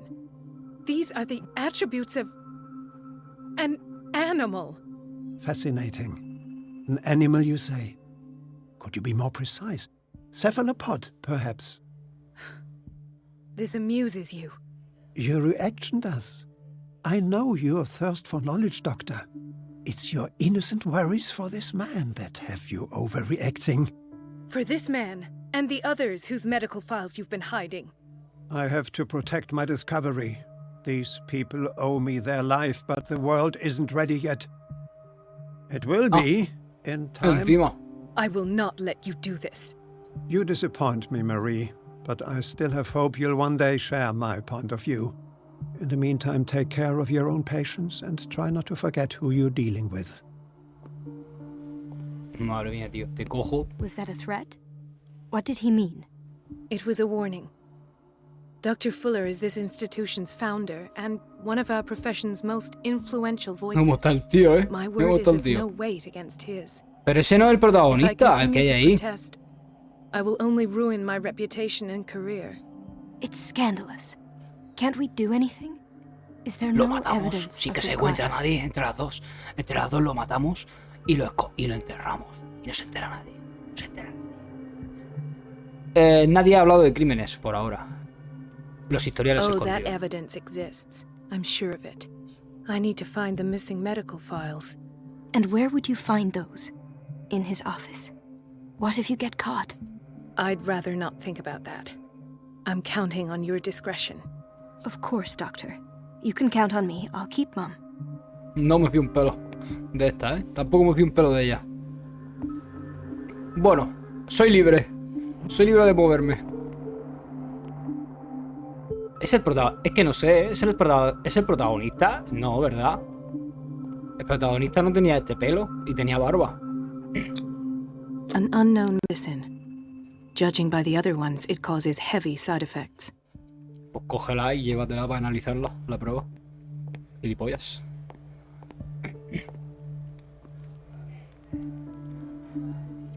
These are the attributes of an animal. Fascinating. An animal, you say? Could you be more precise? Cephalopod, perhaps? This amuses you. Your reaction does. I know your thirst for knowledge, Doctor. It's your innocent worries for this man that have you overreacting. For this man, and the others whose medical files you've been hiding. I have to protect my discovery. These people owe me their life, but the world isn't ready yet. It will be, in time. Encima. I will not let you do this. You disappoint me, Marie, but I still have hope you'll one day share my point of view. In the meantime, take care of your own patients and try not to forget who you're dealing with. Madre mía, tío, te cojo. Was that a threat? What did he mean? It was a warning. Dr. Fuller is this institution's founder and one of our profession's most influential voices. ¿Cómo está el tío, eh? My ¿Cómo word está is el of no tío? weight against his. Pero ese no es el If I protagonista, el que continue hay to ahí. protest, I will only ruin my reputation and career. It's scandalous. Can't we do anything? Is there Lo no matamos evidence sin of que se his encuentre a crimes? nadie entre las dos. Entre las dos lo matamos y lo enterramos. Y no se entera nadie. No se entera nadie. Nadie ha hablado de crímenes por ahora. Los historiales Oh, that escondidos. evidence exists. I'm sure of it. I need to find the missing medical files. And where would you find those? In his office? What if you get caught? I'd rather not think about that. I'm counting on your discretion. Of course, Doctor. You can count on me. I'll keep Mum. No me fío un pelo de esta, ¿eh? Tampoco me fío un pelo de ella. Bueno, soy libre. Soy libre de moverme. ¿Es el protagonista? Es que no sé. ¿Es el protagonista? No, ¿verdad? El protagonista no tenía este pelo y tenía barba. An unknown medicine. Judging by the other ones, it causes heavy side effects. Pues cógela y llévatela para analizarla, la prueba. Gilipollas.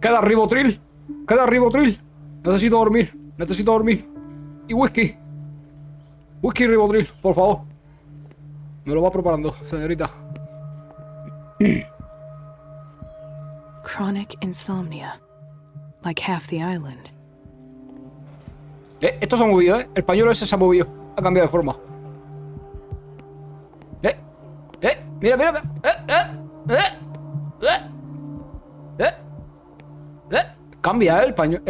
¡Queda ribotril! ¡Queda ribotril! Necesito dormir. Necesito dormir. Y whisky. Whisky y ribotril, por favor. Me lo va preparando, señorita. Chronic insomnia. Like half the island. Esto se ha movido, El pañuelo ese se ha movido. Ha cambiado de forma. Mira, mira. Cambia, el pañuelo.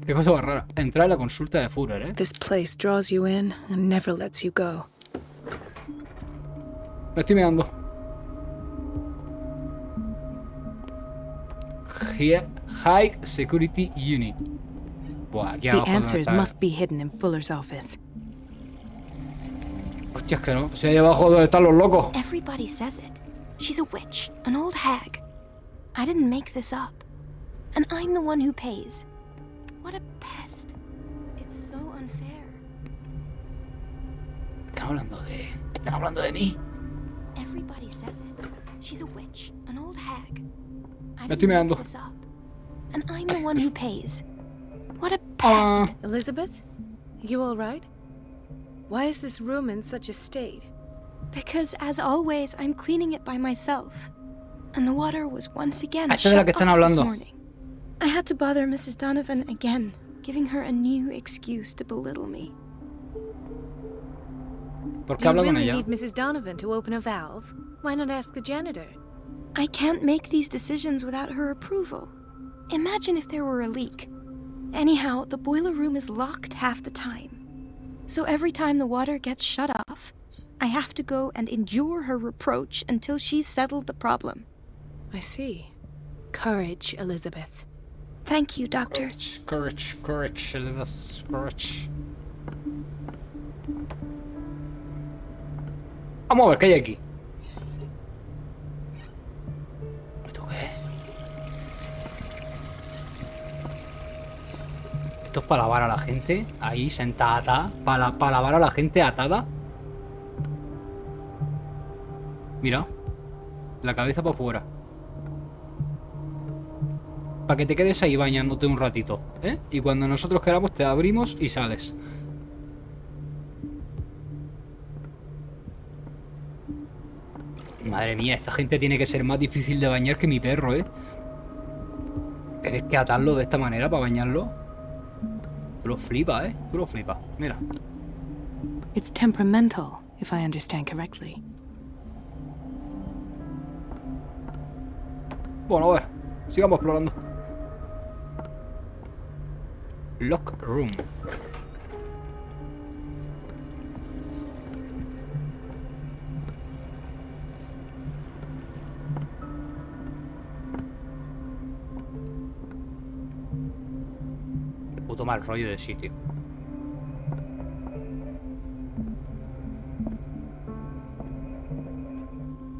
Qué cosa más rara. Entrar en la consulta de Führer, This place draws you in and never lets you go. Me estoy mirando. High Security Unit. Buah, aquí The abajo answers donde está. must be hidden in Fuller's office. Hostia, es que no. Si ahí abajo donde están los locos. Everybody says it. She's a witch, an old hag. I didn't make this up. And I'm the one who pays. What a pest. It's so unfair. Están hablando de mí. Everybody says it. She's a witch, an old hag. I Me estoy didn't make mirando. this up. and I'm the one who pays. What a pest! Elizabeth? You all right? Why is this room in such a state? Because, as always, I'm cleaning it by myself. And the water was once again Esta es de la shut que están off this hablando. morning. I had to bother Mrs. Donovan again, giving her a new excuse to belittle me. ¿Por qué Do you habla con really ella? need Mrs. Donovan to open a valve? Why not ask the janitor? I can't make these decisions without her approval. Imagine if there were a leak. Anyhow, the boiler room is locked half the time. So every time the water gets shut off, I have to go and endure her reproach until she's settled the problem. I see. Courage, Elizabeth. Thank you, Doctor. Courage, Elizabeth, courage. Vamos a ver qué hay aquí. ¿Esto qué es? ¿Esto es para lavar a la gente? Ahí, sentada. ¿Para lavar a la gente atada? Mira. La cabeza para afuera. Para que te quedes ahí bañándote un ratito, ¿eh? Y cuando nosotros queramos te abrimos y sales. Madre mía, esta gente tiene que ser más difícil de bañar que mi perro, ¿eh? Tienes que atarlo de esta manera para bañarlo. Tú lo flipas, ¿eh? Tú lo flipas. Mira. It's temperamental, if I understand correctly. Bueno, a ver. Sigamos explorando. Lock room. Qué puto mal rollo de sitio.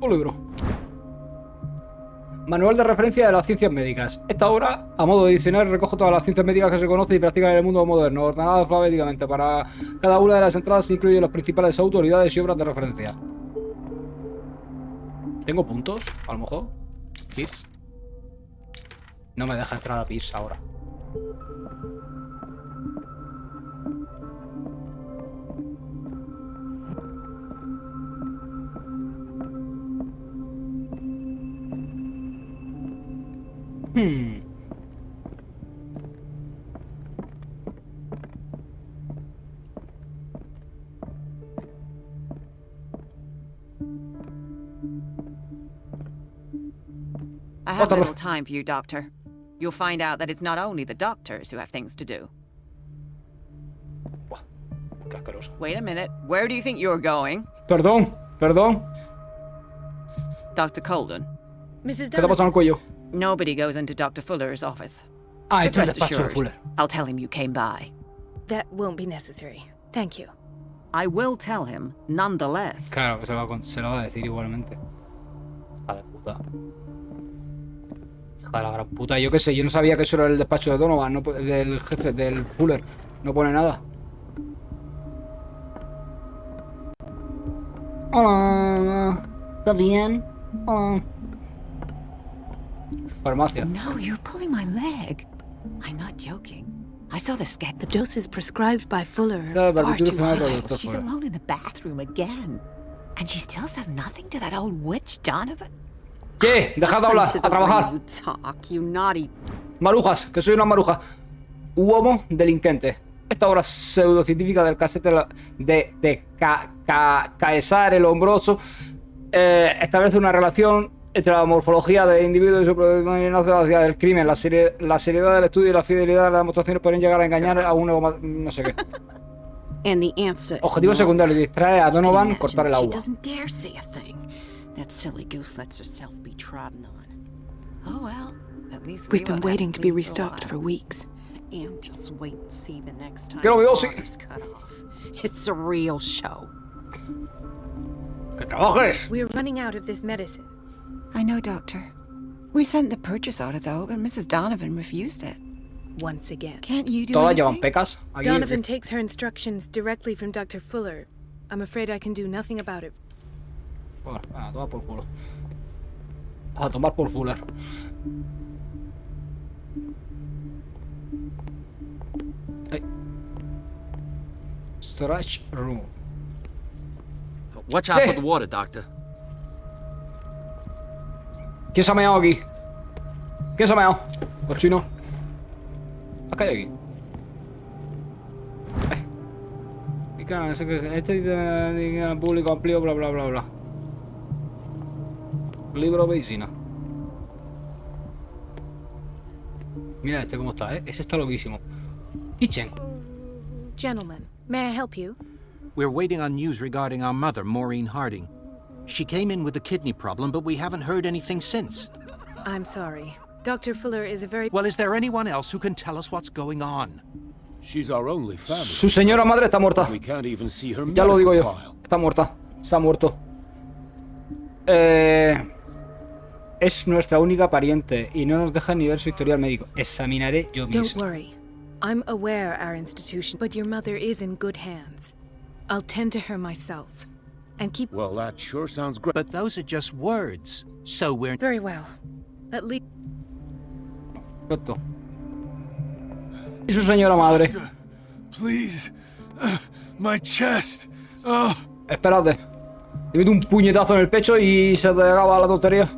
Un libro. Manual de referencia de las ciencias médicas. Esta obra, a modo de diccionario, recoge todas las ciencias médicas que se conocen y practican en el mundo moderno, ordenadas alfabéticamente. Para cada una de las entradas se incluyen las principales autoridades y obras de referencia. ¿Tengo puntos? A lo mejor. Pierce. No me deja entrar a Pierce ahora. I have little time for you, Doctor. You'll find out that it's not only the doctors who have things to do. Buah, qué asqueroso. Wait a minute. Where do you think you're going? Perdón. Dr. Colden. Mrs. ¿Qué te pasa en Donovan, el cuello? Nobody goes into Dr. Fuller's office. Ah, But esto es rest despacho de assured, Fuller. I'll tell him you came by. that won't be necessary. Thank you. I will tell him, nonetheless. Claro, que se lo va a decir igualmente. Hija de puta. Hija de la gran puta. Yo qué sé, yo no sabía que eso era el despacho de Donovan, no, del jefe, del Fuller. No pone nada. Hola. ¿Está bien? Hola. Farmacia. No, you're pulling my leg. I'm not joking. I saw the sketch. The doses prescribed by Fuller Sabe, are far partitura too final del high. doctor She's Fuller. alone in the bathroom again. And she still says nothing to that old witch, Donovan? ¿Qué? Dejad de hablar, a trabajar. You talk, you naughty. Marujas, que soy una maruja. Uomo delinquente. Esta obra pseudocientífica del casete de Caesar el Hombroso establece una relación entre la morfología del individuo y su predominancia del crimen. La seriedad del estudio y la fidelidad de las demostraciones pueden llegar a engañar a un no sé qué. And the answer Objetivo secundario: distrae a Donovan, Imagine cortar el she agua. doesn't dare say a thing. That silly goose lets herself be trodden on. Oh well, at least We've been won't have waiting to be clean for a restocked while. for weeks. And just wait and see the next time Quiero the ver, sí. water's cut off. It's a real show. ¡Que trabajes! We're running out of this medicine. I know, Doctor. We sent the purchase order, though, and Mrs. Donovan refused it. Once again. Can't you do Todas llevan anything? pecas. Aquí, Donovan takes her instructions directly from Dr. Fuller. I'm afraid I can do nothing about it. Bueno, a tomar por culo. A tomar por Fuller. Storage room. Watch out for the water, Doctor. ¿Quién se ha meado aquí? ¿Quién se ha meado? Cochino. ¿Qué hay aquí? Y claro, este dice público amplio, bla bla bla bla. Libro de medicina. Mira este cómo está, Ese está loquísimo. Kitchen. Gentlemen, may I help you? We're waiting on news regarding our mother, Maureen Harding. She came in with a kidney problem, but we haven't heard anything since. I'm sorry. Dr. Fuller is a very... Well, is there anyone else who can tell us what's going on? She's our only family. Su señora madre está muerta. We can't even see her Ya lo digo yo. file. Está muerta. Se ha muerto. Es nuestra única pariente y no nos deja ni ver su historial médico. Examinaré yo mismo. Don't worry. I'm aware our institution, but your mother is in good hands. I'll tend to her myself. And keep... Well, that sure sounds great. But those are just words. So we're... Very well. At least... Perfecto. ¿Y su señora madre? Please. My chest. Oh. Espérate. Le meto un puñetazo en el pecho y se te acaba la tontería.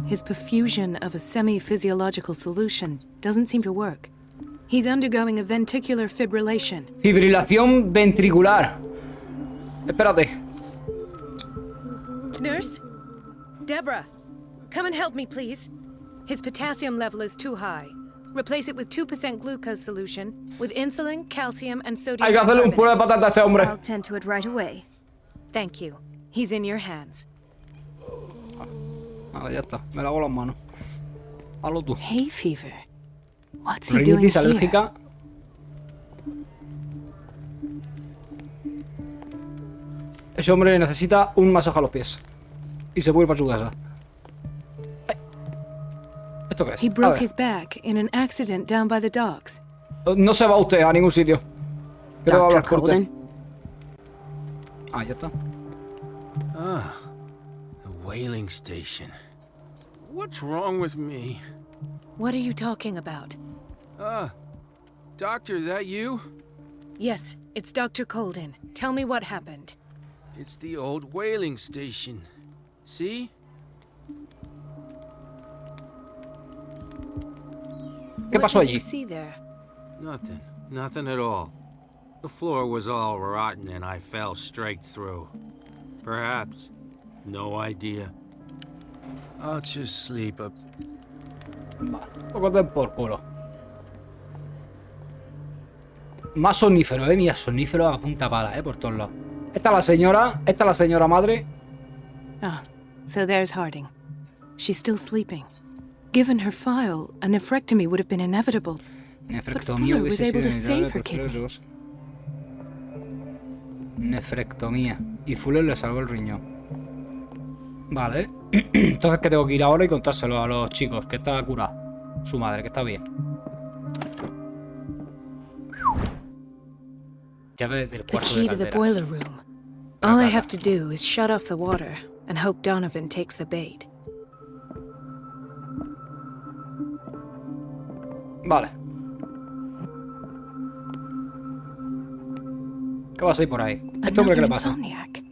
His perfusion of a semi-physiological solution doesn't seem to work. He's undergoing a ventricular fibrillation. Fibrilación ventricular. Espérate. Nurse? Deborah, come and help me, please. His potassium level is too high. Replace it with 2% glucose solution with insulin, calcium, and sodium. Hay que hacerle un puré de patata a este hombre. I'll tend to it right away. Thank you. He's in your hands. Vale, ya está. Me lavo las manos. Hazlo tú. Hay fever. What's he doing Rinitis here? alérgica. Ese hombre necesita un masaje a los pies. Y se puede ir para su casa. Ay. ¿Esto qué es? He A broke ver. his back in an accident down by the docks. No se va usted a ningún sitio. Que tengo que Dr. hablar por usted. Colden? Ah, ya está. Ah, the whaling station. What's wrong with me? What are you talking about? Doctor, that you? Yes, it's Dr. Colden. Tell me what happened. It's the old whaling station. See? ¿Qué What pasó did allí? you see there? Nothing. Nothing at all. The floor was all rotten and I fell straight through. Perhaps. No idea. I'll just sleep up. Poco de por culo. Más somnífero, mira, somnífero a punta pala, por todos lados. Esta es la señora madre. Ah, so there's Harding. She's still sleeping. Given her file, a nephrectomy would have been inevitable. But Fuller was able to save her kidney. Nefrectomía. Y Fuller le salvó el riñón. Vale. Entonces que tengo que ir ahora y contárselo a los chicos, que está curada. Su madre, que está bien. Llave del The cuarto de key to the calderas. boiler room. All I have to do is shut off the water and hope Donovan takes the bait. Vale. ¿Qué pasa ahí por ahí? ¿Este hombre qué Another le pasa? insomniac.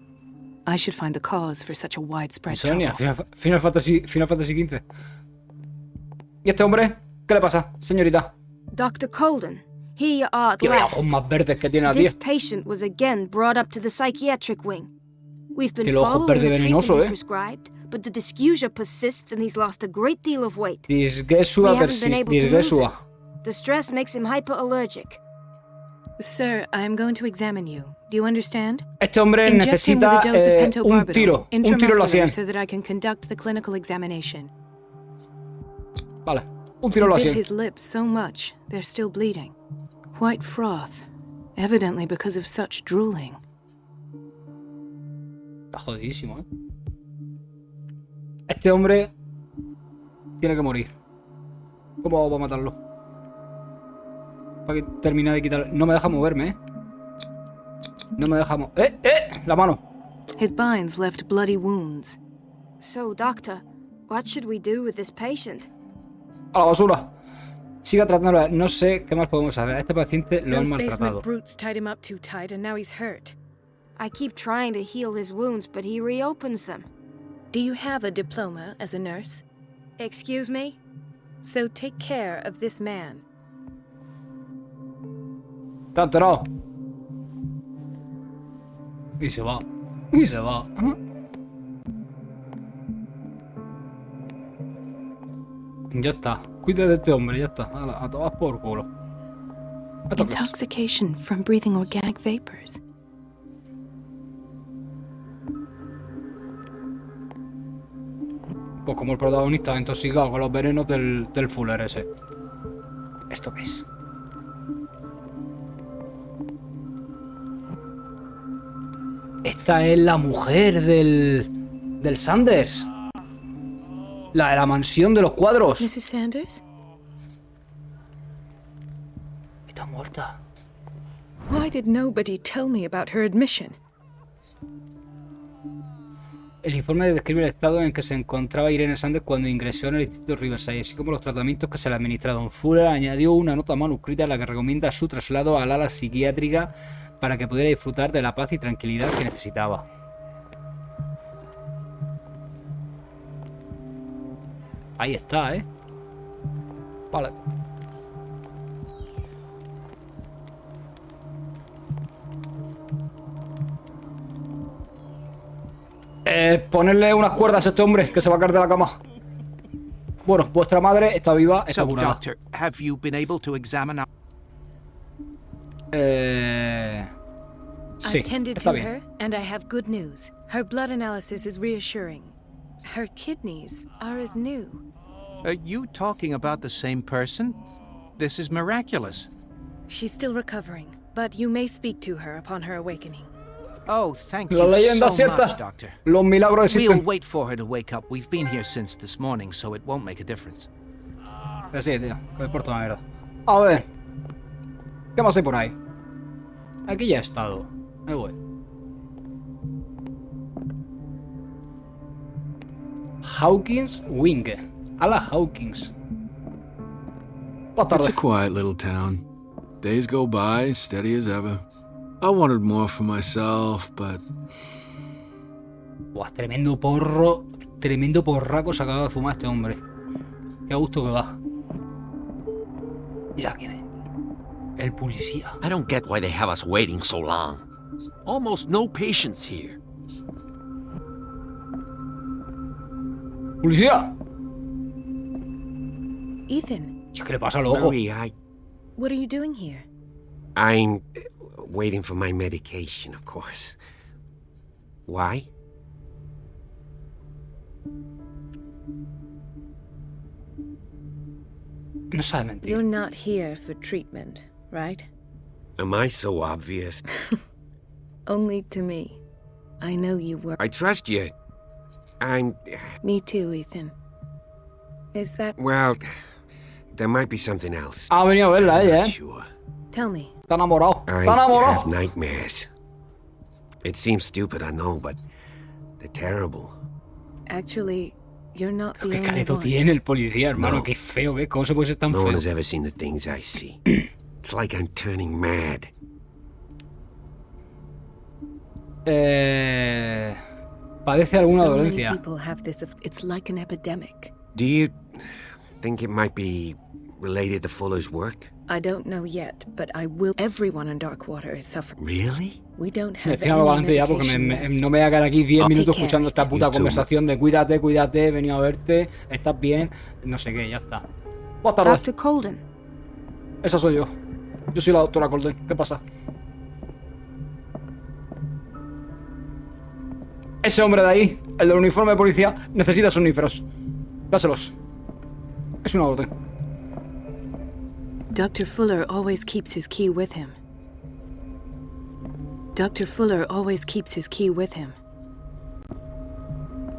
I should find the cause for such a widespread Insomnia, trouble. Final Fantasy XV. ¿Y este hombre? ¿Qué le pasa, señorita? Dr. Colden, here you are at Tío, los ojos last. más verdes que tiene la tía. This patient was again brought up to the psychiatric wing. We've been Tiene los ojos following the verde treatment venenoso, he prescribed, but the dysgeusia persists and he's lost a great deal of weight. Disgesua We haven't been able to move disgesua. him. The stress makes him hyperallergic. Sir, I am going to examine you. Do you understand? Este hombre Inject him with necesita a dose of un pentobarbital tiro en la intramuscular sien. so that I can conduct the clinical examination. Vale, un tiro en He la bit sien. his lips so much, they're still bleeding. White froth, evidently because of such drooling. Está jodidísimo, Este hombre tiene que morir. ¿Cómo va a matarlo? Para que termine de quitar... No me deja moverme, No me deja mover... La mano. His binds left bloody wounds. So, doctor, what should we do with this patient? A la basura. Siga tratándolo. No sé qué más podemos hacer. A este paciente lo han Those maltratado. basement brutes tied him up too tight and now he's hurt. I keep trying to heal his wounds, but he reopens them. Do you have a diploma as a nurse? Excuse me? So take care of this man. Está enterado. Y se va. Y se va. Ya está. Cuida de este hombre, ya está. A todas por culo. Intoxication from breathing organic vapors. Pues como el protagonista intoxicado con los venenos del Fuller ese. ¿Esto qué es? Esta es la mujer del Sanders. La de la mansión de los cuadros. Mrs. Sanders? Está muerta. Why did nobody tell me about her admission? El informe describe el estado en que se encontraba Irene Sanders cuando ingresó en el Instituto Riverside, así como los tratamientos que se le administraron. Fuller añadió una nota manuscrita en la que recomienda su traslado al ala psiquiátrica para que pudiera disfrutar de la paz y tranquilidad que necesitaba. Ahí está, ¿eh? Vale. Ponerle unas cuerdas a este hombre que se va a caer de la cama. Bueno, vuestra madre está viva, está So, curada. Doctor, have you been able to examine our... Sí, I've tended está to bien. her, and I have good news. Her blood analysis is reassuring. Her kidneys are as new. Are you talking about the same person? This is miraculous. She's still recovering, but you may speak to her upon her awakening. Oh, thank La you leyenda so cierta. much, Doctor. Los milagros We'll existen. wait for her to wake up. We've been here since this morning, so it won't make a difference. Que sí, tío, que me importa una mierda. A ver. ¿Qué más hay por ahí? Aquí ya he estado. Me voy. Hawkins Wing. Ala Hawkins. Buenas It's a tardes. quiet little town. Days go by, steady as ever. I wanted more for myself, but Buah, tremendo porro. Tremendo porraco se acaba de fumar este hombre. Qué a gusto que va. Mira quién es. El policía. I don't get why they have us waiting so long. Almost no patients here. ¡Policía! Ethan, ¿Qué le pasa al ojo? Marie, what are you doing here? I'm waiting for my medication, of course. Why? No sabe mentir. You're not here for treatment, right? Am I so obvious? Only to me. I know you were. I trust you. I'm... Me too, Ethan. Is that... Well, there might be something else. Ha venido a verla ella, ¿eh? Sure. Tell me. Está enamorado. I Está enamorado. have nightmares. It seems stupid, I know, but they're terrible. Actually, you're not the Qué only careto one. tiene el policía, hermano. No. Qué feo, ¿ves? ¿Cómo se puede ser tan No feo? one has ever seen the things I see. It's like I'm turning mad. Padece alguna So many dolencia. people have this. It's like an epidemic. Do you think it might be related to Fuller's work? I don't know yet, but I will. Everyone in Darkwater is suffering. Really? We don't have Decía algo any antes ya porque medication left. no me voy a quedar aquí 10 I'll minutos take care, escuchando esta puta You too, conversación de cuídate, cuídate, he venido a verte, estás bien, no sé qué, ya está. Buenas tardes. Dr. Colden. Esa soy yo. Yo soy la doctora Colden. ¿Qué pasa? Ese hombre de ahí, el del uniforme de policía, necesita somníferos. Dáselos. Es una orden. Dr. Fuller always keeps his key with him. Dr. Fuller always keeps his key with him.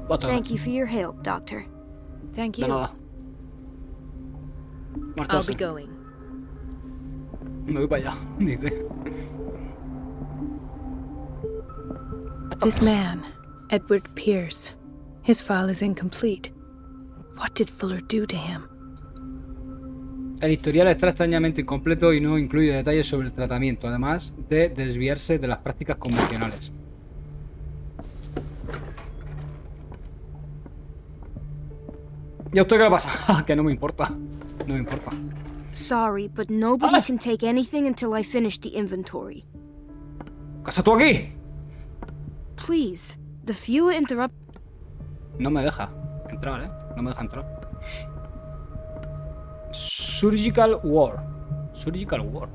Buenas tardes. Thank you for your help, Doctor. Thank De you. nada. I'll be Marcharse. going. Me voy para allá, dice. This man, Edward Pierce, his file is incomplete. What did Fuller do to him? El historial está extrañamente incompleto y no incluye detalles sobre el tratamiento, además de desviarse de las prácticas convencionales. ¿Y a usted qué le pasa? Que no me importa. No me importa. Sorry, but nobody can take anything until I finish the inventory. ¿Qué haces tú aquí? Please, the fewer interrupt. No me deja entrar, ¿eh? No me deja entrar. Surgical War. Surgical War.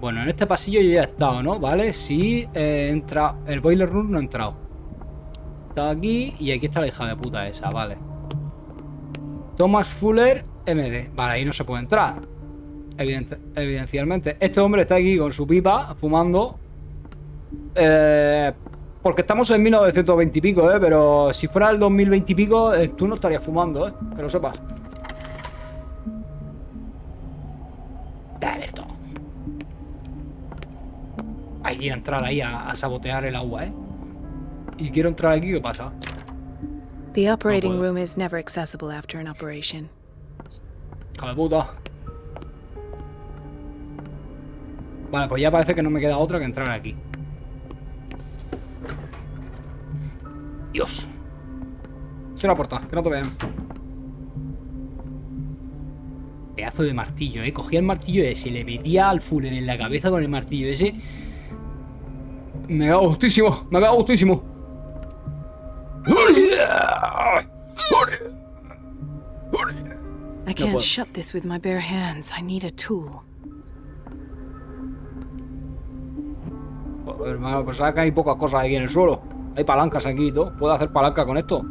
Bueno, en este pasillo yo ya he estado, ¿no? Vale, sí, entra. El Boiler Room no he entrado. Está aquí y aquí está la hija de puta esa, vale. Thomas Fuller MD. Vale, ahí no se puede entrar. Evidencialmente. Este hombre está aquí con su pipa, fumando. Porque estamos en 1920 y pico, pero si fuera el 2020 y pico, tú no estarías fumando, que lo sepas. A ver todo. Hay que entrar ahí a sabotear el agua, Y quiero entrar aquí, ¿qué pasa? The operating room is never accessible after an operation. Hija de puta. Vale, pues ya parece que no me queda otra que entrar aquí. Dios. Cierra la puerta, que no te vean. Pedazo de martillo, Cogía el martillo ese, le metía al Fuller en la cabeza con el martillo ese. Me ha gustísimo, me ha gustísimo. I can't shut this with my bare hands. I need a tool. Hermano, pensaba que hay pocas cosas aquí en el suelo. Hay palancas aquí y todo. ¿Puedo hacer palanca con esto?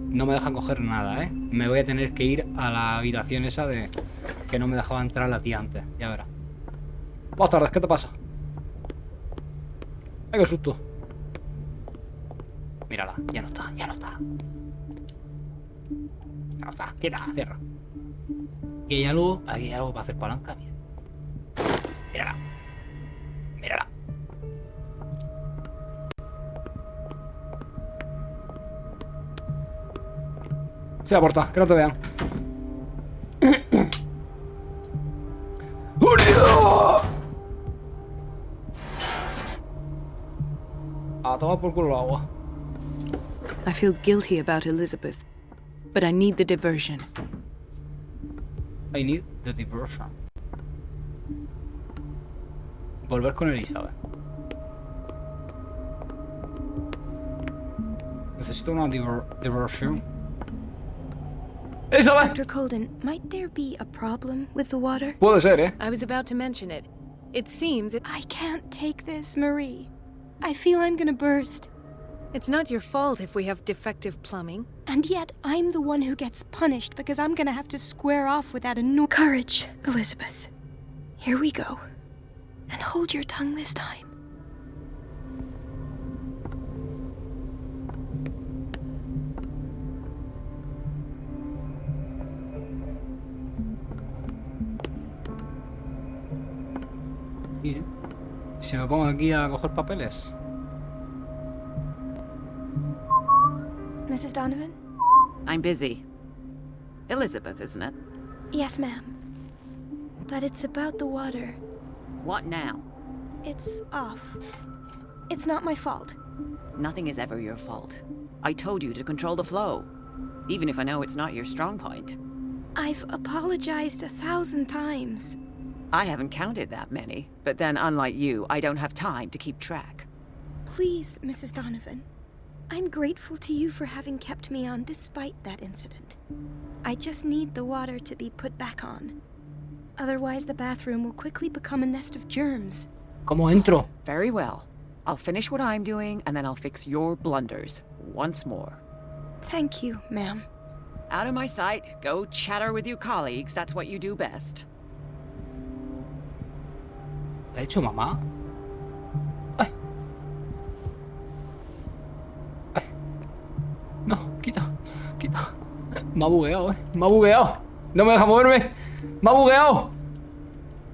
No me dejan coger nada, Me voy a tener que ir a la habitación esa de... que no me dejaba entrar la tía antes. Ya verás. Buenas tardes, ¿qué te pasa? Ay, qué susto. Mírala, ya no está, ya no está. Ya no está, quita, cierra. Aquí hay algo para hacer palanca, mira. Mírala. Mírala. Se aporta, que no te vean. A tomar por culo el agua. I feel guilty about Elizabeth, but I need the diversion. I need the diversion. Volver con Elizabeth. Necesito una diversión. Elizabeth! Dr. Colden, might there be a problem with the water? Puede ser, I was about to mention it. It seems I can't take this, Marie. I feel I'm gonna burst. It's not your fault if we have defective plumbing. And yet, I'm the one who gets punished because I'm gonna have to square off with that Courage, Elizabeth. Here we go. And hold your tongue this time. Bien. Si me pongo aquí a coger papeles. Mrs. Donovan? I'm busy. Elizabeth, isn't it? Yes, ma'am. But it's about the water. What now? It's off. It's not my fault. Nothing is ever your fault. I told you to control the flow, even if I know it's not your strong point. I've apologized 1,000 times. I haven't counted that many, but then unlike you, I don't have time to keep track. Please, Mrs. Donovan. I'm grateful to you for having kept me on despite that incident. I just need the water to be put back on. Otherwise, the bathroom will quickly become a nest of germs. ¿Cómo entro? Very well. I'll finish what I'm doing, and then I'll fix your blunders once more. Thank you, ma'am. Out of my sight, go chatter with your colleagues. That's what you do best. ¿Lo ha hecho mamá? ¡Ay! ¡Ay! No, quita, quita. Me ha bugueado, Me ha bugueado. No me deja moverme. Me ha bugueado.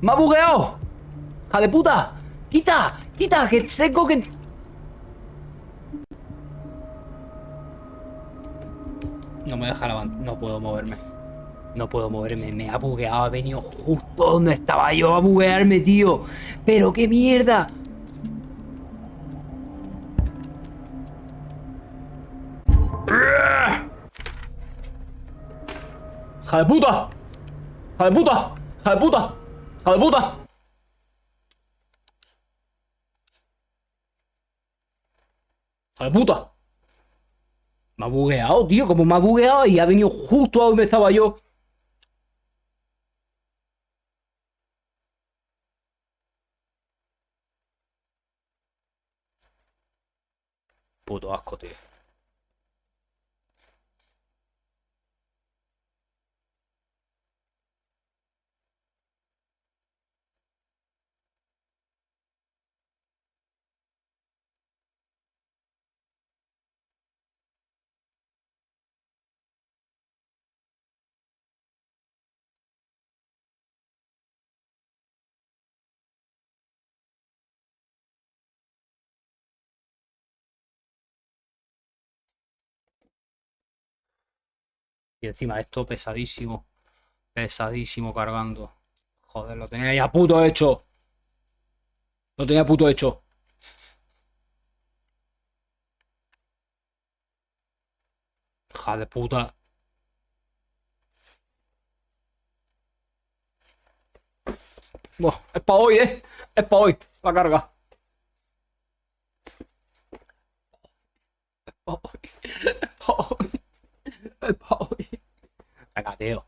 Me ha bugueado. ¡Hija de puta! ¡Quita! ¡Quita! ¡Que tengo que... No me deja levantar. No puedo moverme. No puedo moverme. Me ha bugueado. Ha venido justo donde estaba yo a buguearme, tío. ¡Pero qué mierda! ¡Hija de puta! ¡Hija de puta! ¡Hija de puta! ¡Hija de puta! ¡Hija de puta! Me ha bugueado, tío. Como me ha bugueado y ha venido justo a donde estaba yo. Puto asco, tío. Y encima esto pesadísimo. Pesadísimo cargando. Joder, lo tenía ya puto hecho. Lo tenía puto hecho. Hija de puta. Buah, es para hoy, ¿eh? Es para hoy. La carga. Es para hoy. Es para hoy. Es para hoy. Venga, tío.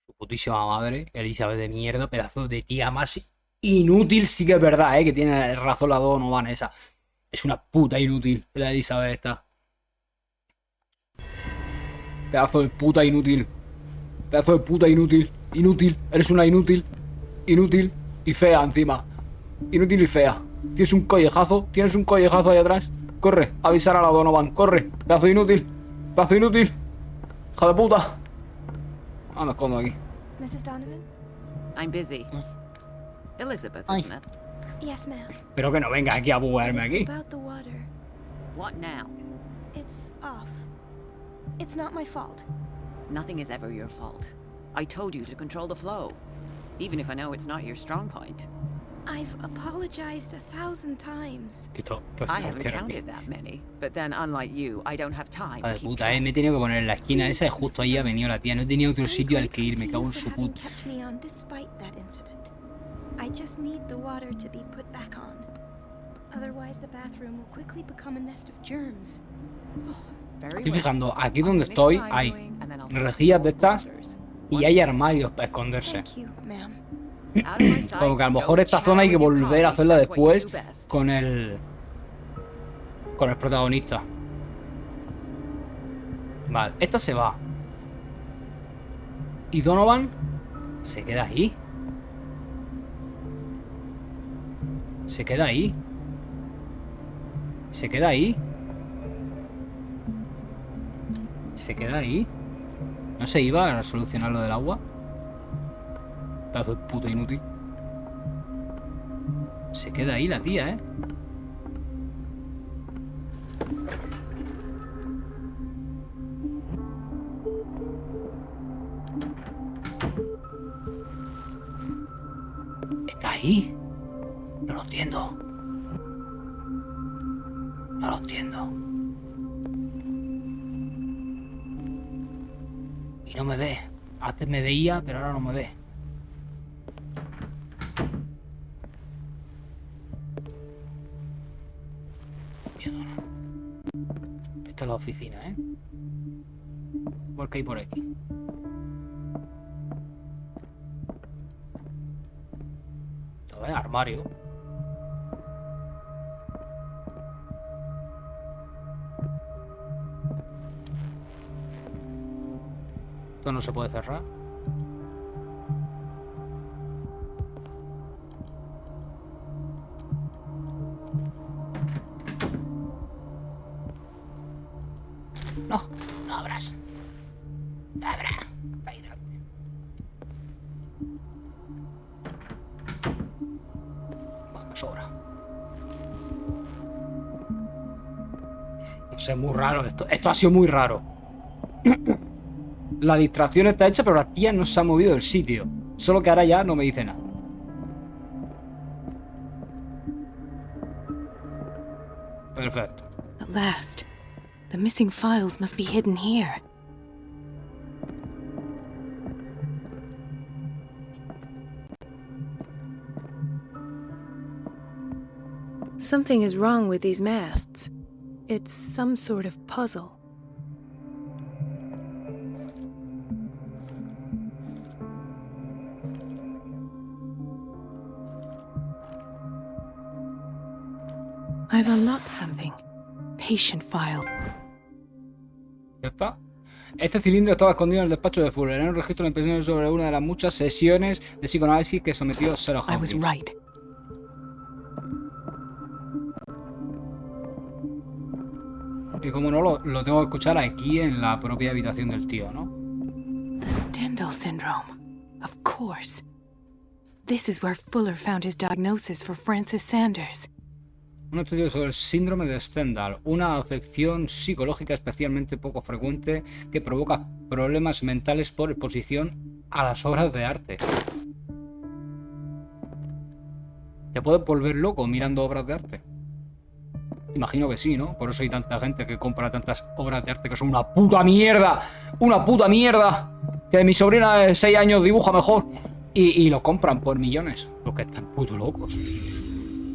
Su putísima madre, Elizabeth de mierda, pedazo de tía más inútil, sí que es verdad, que tiene razón la Donovan esa. Es una puta inútil, la Elizabeth esta. Pedazo de puta inútil. Pedazo de puta inútil. Inútil, eres una inútil. Inútil y fea encima. Inútil y fea. Tienes un collejazo ahí atrás. Corre, avisar a la Donovan, corre. Pedazo de inútil. Pedazo de inútil. Hija de puta. Ah, me escondo aquí. Mrs. Donovan? I'm busy. Elizabeth, isn't it? Yes, ma'am. Pero que no venga aquí a buguearme aquí. It's about the water. What now? It's off. It's not my fault. Nothing is ever your fault. I told you to control the flow, even if I know it's not your strong point. I've apologized 1,000 times. I haven't counted that many, but then unlike you, I don't have time Hija to de keep puta, track. me he tenido que poner en la esquina esa y justo ahí ha venido la tía. No he tenido otro sitio al que ir, me cago en su puta. Kept me on despite that incident. I just need the water to be put back on. Otherwise, the bathroom will quickly become a nest of germs. Estoy fijando, aquí donde estoy hay rejillas de estas y hay armarios para esconderse. Como que a lo mejor esta zona hay que volver a hacerla después con el protagonista. Vale, esta se va. Y Donovan se queda ahí. Se queda ahí. Se queda ahí. Se queda ahí. ¿No se iba a solucionar lo del agua? Pedazo de puto inútil. Se queda ahí la tía, ¿eh? Está ahí. No lo entiendo. No lo entiendo. Y no me ve. Antes me veía, pero ahora no me ve. Miedo, ¿no? Esta es la oficina, ¿eh? ¿Por qué hay por aquí? Esto es armario. Esto no se puede cerrar. abras. Abra. Está ahí delante. Me sobra. No sé, muy raro esto. Esto ha sido muy raro. La distracción está hecha, pero la tía no se ha movido del sitio. Solo que ahora ya no me dice nada. Perfecto. At last. The missing files must be hidden here. Something is wrong with these masts. It's some sort of puzzle. I've unlocked something. Patient file. Ya está. Este cilindro estaba escondido en el despacho de Fuller. Era un registro de impresiones sobre una de las muchas sesiones de psicoanálisis que sometió Sarah Hawkins. I was right. Y como no, lo tengo que escuchar aquí en la propia habitación del tío, ¿no? The Stendhal syndrome. Of course. This is where Fuller found his diagnosis for Francis Sanders. Un estudio sobre el síndrome de Stendhal, una afección psicológica especialmente poco frecuente que provoca problemas mentales por exposición a las obras de arte. ¿Te puedes volver loco mirando obras de arte? Imagino que sí, ¿no? Por eso hay tanta gente que compra tantas obras de arte que son una puta mierda. ¡Una puta mierda! Que mi sobrina de 6 años dibuja mejor. Y lo compran por millones. Porque están puto locos.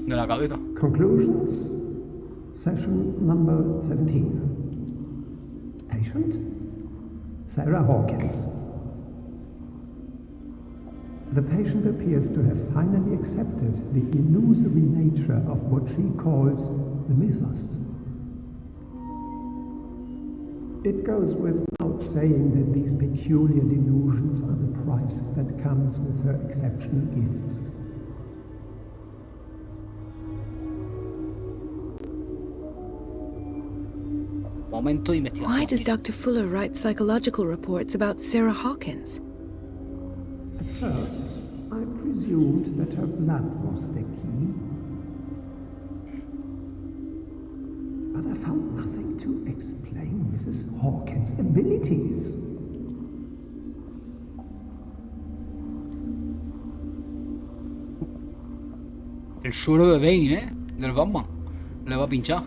De la cabeza. Conclusions. Session number 17. Patient? Sarah Hawkins. The patient appears to have finally accepted the illusory nature of what she calls the mythos. It goes without saying that these peculiar delusions are the price that comes with her exceptional gifts. Momento de investigación. Why does Dr. Fuller write psychological reports about Sarah Hawkins? At first, I presumed that her blood was the key. But I found nothing to explain Mrs. Hawkins' abilities. El suero de Bane, del Batman. Le va a pinchar.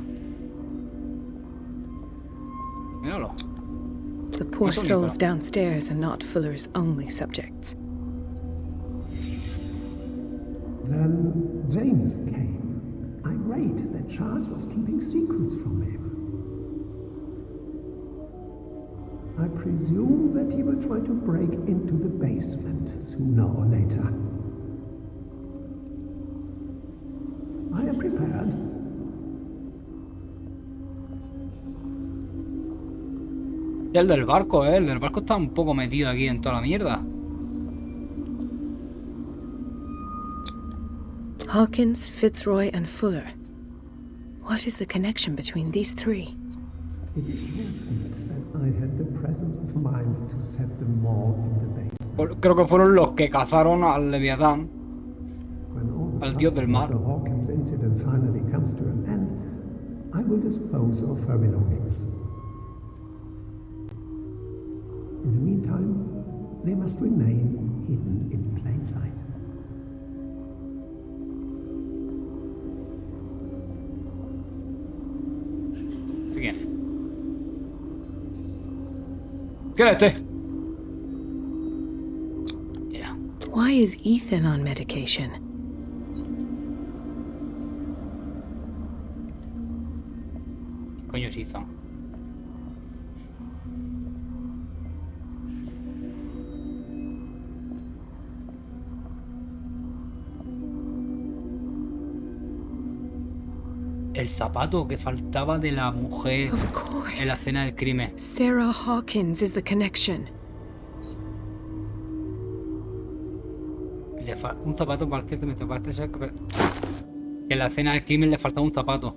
Míralo. The poor souls downstairs are not Fuller's only subjects. Then James came, irate that Charles was keeping secrets from him. I presume that he will try to break into the basement sooner or later. I am prepared. Y el del barco, el del barco está un poco metido aquí en toda la mierda. Hawkins, Fitzroy, and Fuller. What is the connection between these three? It is fortunate that I had the presence of mind to set them all in the basement. Creo que fueron los que cazaron al Leviatán, When all the al dios del mar. the Hawkins incident finally comes to an end, I will dispose of her belongings. In the meantime, they must remain hidden in plain sight. ¿Quién es? ¿Quién es este? Mira. Why is Ethan on medication? Coño es Ethan. El zapato que faltaba de la mujer Of course. en la escena del crimen. Sarah Hawkins is the connection. Un zapato para el me parece ser que en la escena del crimen le faltaba un zapato.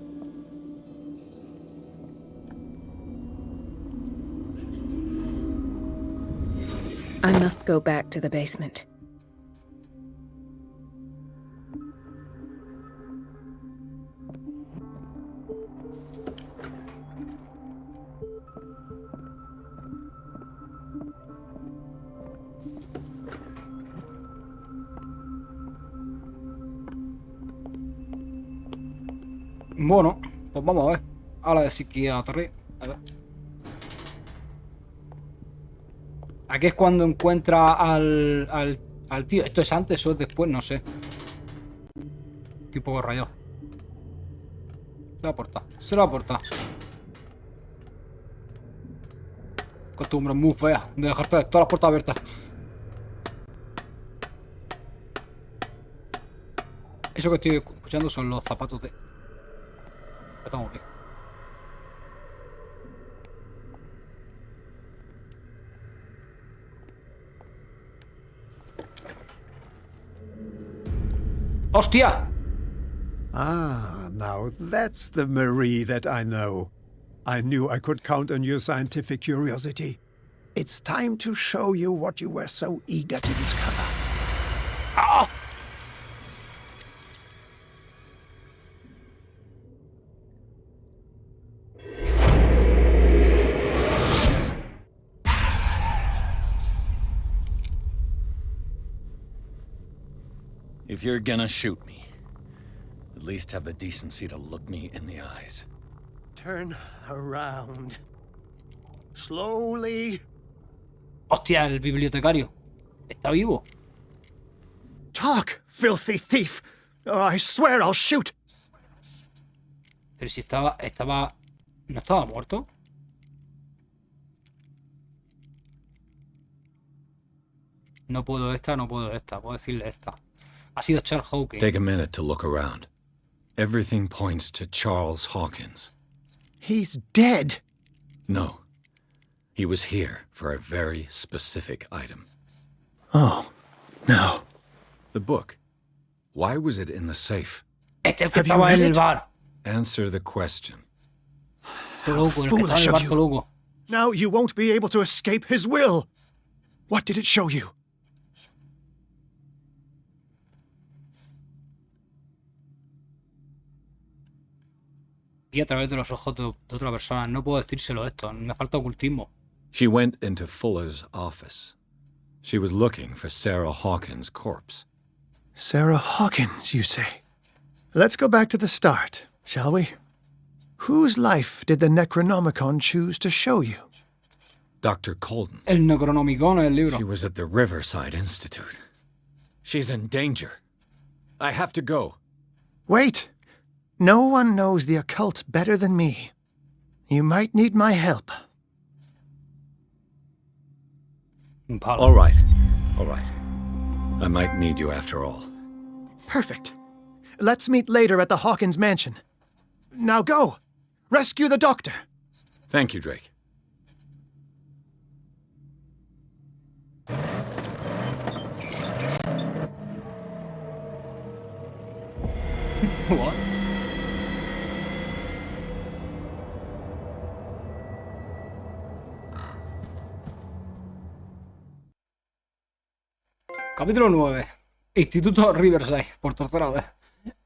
I must go back to the basement. Bueno, pues vamos a ver. Ahora de psiquiatría. A ver. Aquí es cuando encuentra al tío. ¿Esto es antes o es después? No sé. Estoy un poco rayado. Se lo ha portado. Se lo ha portado. Costumbre muy fea de dejarte todas las puertas abiertas. Eso que estoy escuchando son los zapatos de... Estamos bien. ¡Hostia! Ah, now that's the Marie that I know. I knew I could count on your scientific curiosity. It's time to show you what you were so eager to discover. ¡Ah! If you're gonna shoot me, at least have the decency to look me in the eyes. Turn around. Slowly. Hostia, el bibliotecario. ¿Está vivo? Talk, filthy thief! Oh, I swear I'll shoot! Pero si estaba... ¿No estaba muerto? No puedo esta, no puedo esta. Puedo decirle esta. Ha sido Charles Hawkins. Take a minute to look around. Everything points to Charles Hawkins. He's dead! No. He was here for a very specific item. Oh, no. The book. Why was it in the safe? Este el que estaba en el bar. Answer the question. How foolish of you. Now you won't be able to escape his will. What did it show you? Y a través de los ojos de otra persona. No puedo decírselo esto. Me falta ocultismo. She went into Fuller's office. She was looking for Sarah Hawkins' corpse. Sarah Hawkins, you say? Let's go back to the start, shall we? Whose life did the Necronomicon choose to show you? Dr. Colden. El Necronomicon es el libro. She was at the Riverside Institute. She's in danger. I have to go. Wait. No one knows the occult better than me. You might need my help. All right. All right. I might need you after all. Perfect. Let's meet later at the Hawkins mansion. Now go. Rescue the doctor. Thank you, Drake. What? Capítulo 9. Instituto Riverside, por tercera vez.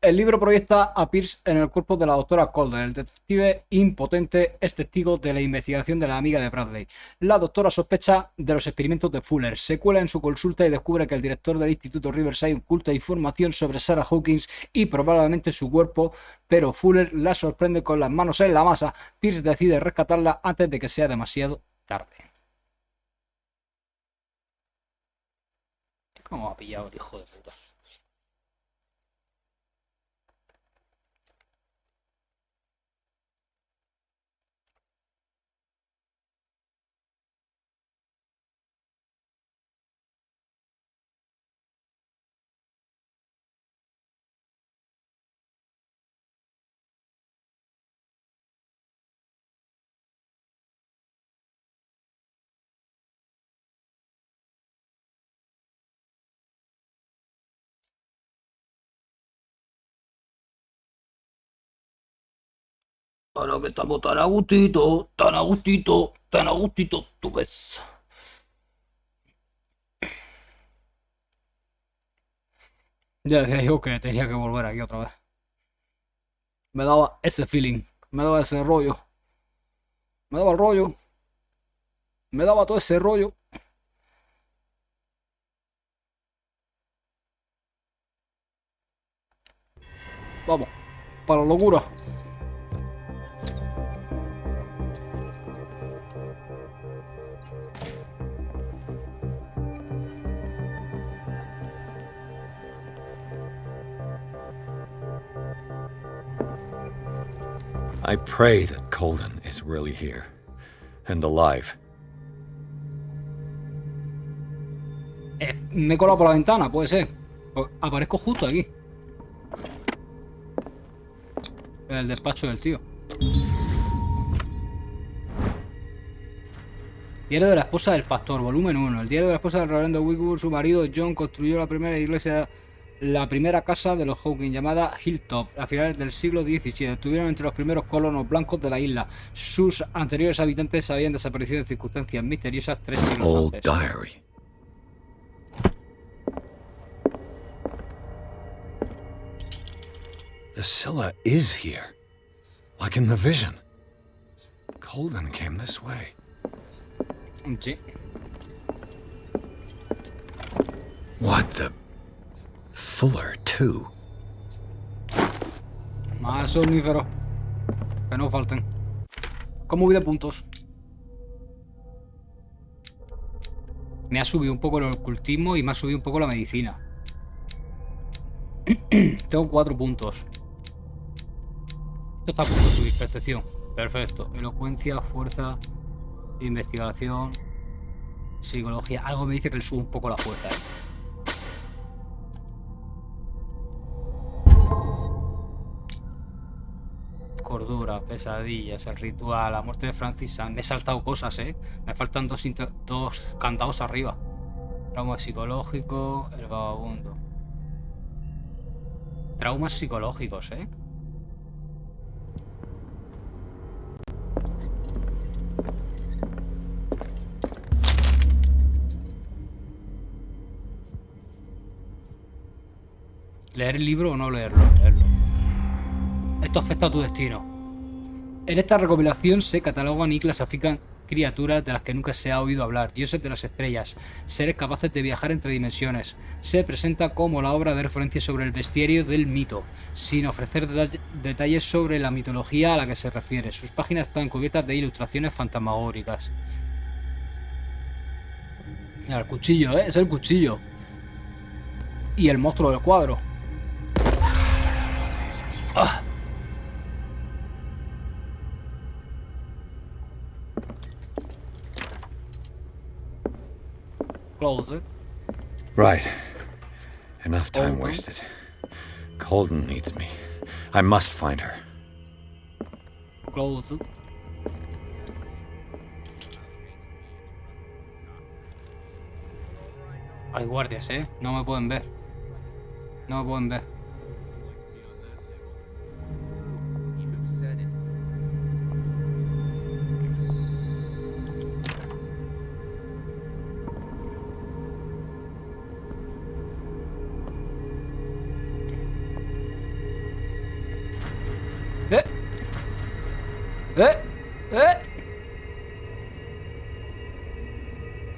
El libro proyecta a Pierce en el cuerpo de la doctora Colden. El detective impotente es testigo de la investigación de la amiga de Bradley. La doctora sospecha de los experimentos de Fuller. Se cuela en su consulta y descubre que el director del Instituto Riverside oculta información sobre Sarah Hawkins y probablemente su cuerpo, pero Fuller la sorprende con las manos en la masa. Pierce decide rescatarla antes de que sea demasiado tarde. ¿Cómo ha pillado el hijo de puta? Ahora que estamos tan a gustito, tan a gustito, tan a gustito, tú ves. Ya decía yo que tenía que volver aquí otra vez. Me daba ese feeling. Me daba ese rollo. Me daba el rollo. Me daba todo ese rollo. Vamos. Para la locura. I pray that Colden is really here. And alive. Me he colado por la ventana, puede ser. Aparezco justo aquí. En el despacho del tío. Diario de la esposa del pastor, volumen 1. El diario de la esposa del reverendo Wigwood, su marido John, construyó la primera iglesia, la primera casa de los Hawkins, llamada Hilltop, a finales del siglo XVII. Estuvieron entre los primeros colonos blancos de la isla. Sus anteriores habitantes habían desaparecido en circunstancias misteriosas 3 siglos Old antes. diary. The Scylla is here. Like in the vision. Colden came this way. Sí. What the... Fuller, too. Más somníferos. Que no falten. ¿Cómo voy de puntos? Me ha subido un poco el ocultismo y me ha subido un poco la medicina. Tengo 4 puntos. Esto está a punto de subir. Percepción. Perfecto. Elocuencia, fuerza, investigación, psicología. Algo me dice que le subo un poco la fuerza. Cordura, pesadillas, el ritual, la muerte de Francis San. Me he saltado cosas, Me faltan dos cantados arriba. Trauma psicológico, el vagabundo. Traumas psicológicos, ¿Leer el libro o no leerlo? Leerlo. Esto afecta a tu destino. En esta recopilación se catalogan y clasifican criaturas de las que nunca se ha oído hablar, dioses de las estrellas, seres capaces de viajar entre dimensiones. Se presenta como la obra de referencia sobre el bestiario del mito, sin ofrecer detalles sobre la mitología a la que se refiere. Sus páginas están cubiertas de ilustraciones fantasmagóricas. Mira, el cuchillo, es el cuchillo. Y el monstruo del cuadro. ¡Ah! Close it. Right. Enough time wasted. Colden needs me. I must find her. Close it. Hay guardias, no me pueden ver. No me pueden ver.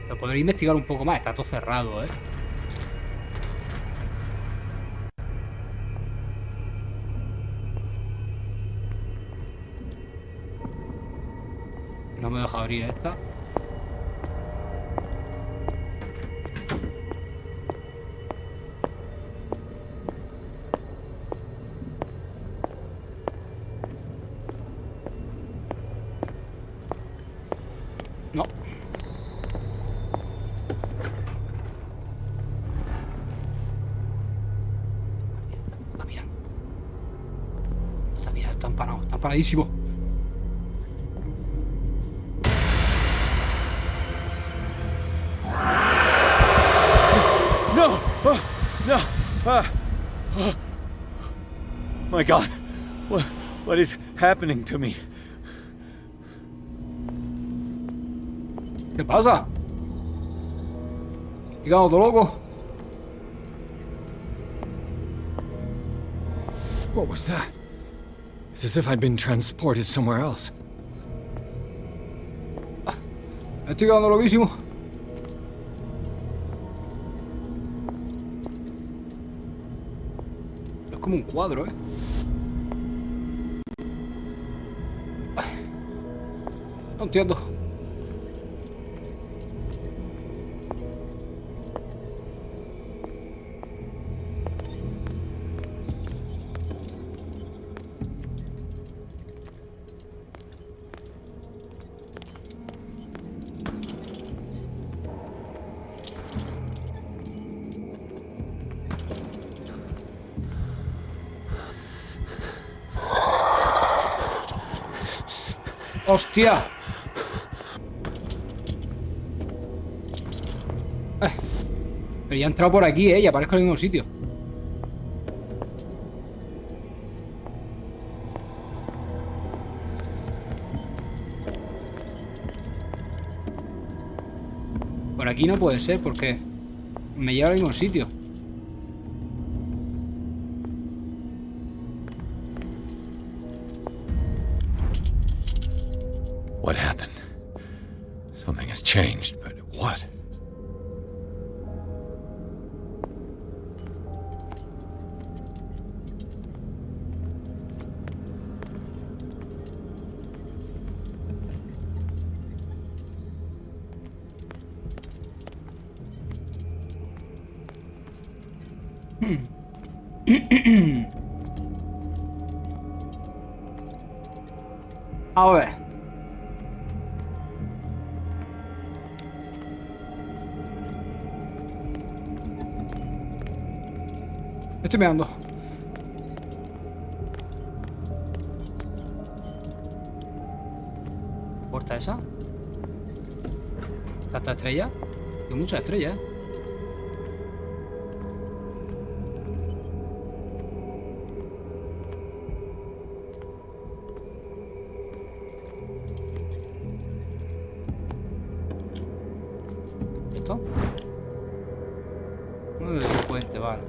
Lo podría investigar un poco más. Está todo cerrado, No me deja abrir esta. No. Está mirando. Está mirando, está empanado, está empanadísimo. No! No! My God! What is happening to me? ¿Qué pasa? ¿Estoy quedando todo loco? What was that? It's as if I'd been transported somewhere else. Me estoy quedando loquísimo. Es como un cuadro, ¿eh? No entiendo. ¡Hostia! Pero ya he entrado por aquí, y aparezco en el mismo sitio. Por aquí no puede ser porque me lleva al mismo sitio. What happened? Something has changed, but what? A ver. Estoy mirando. ¿Puerta esa? ¿Tanta estrella? Hay muchas estrellas, ¿eh? ¿Esto? No debe ser puente, vale.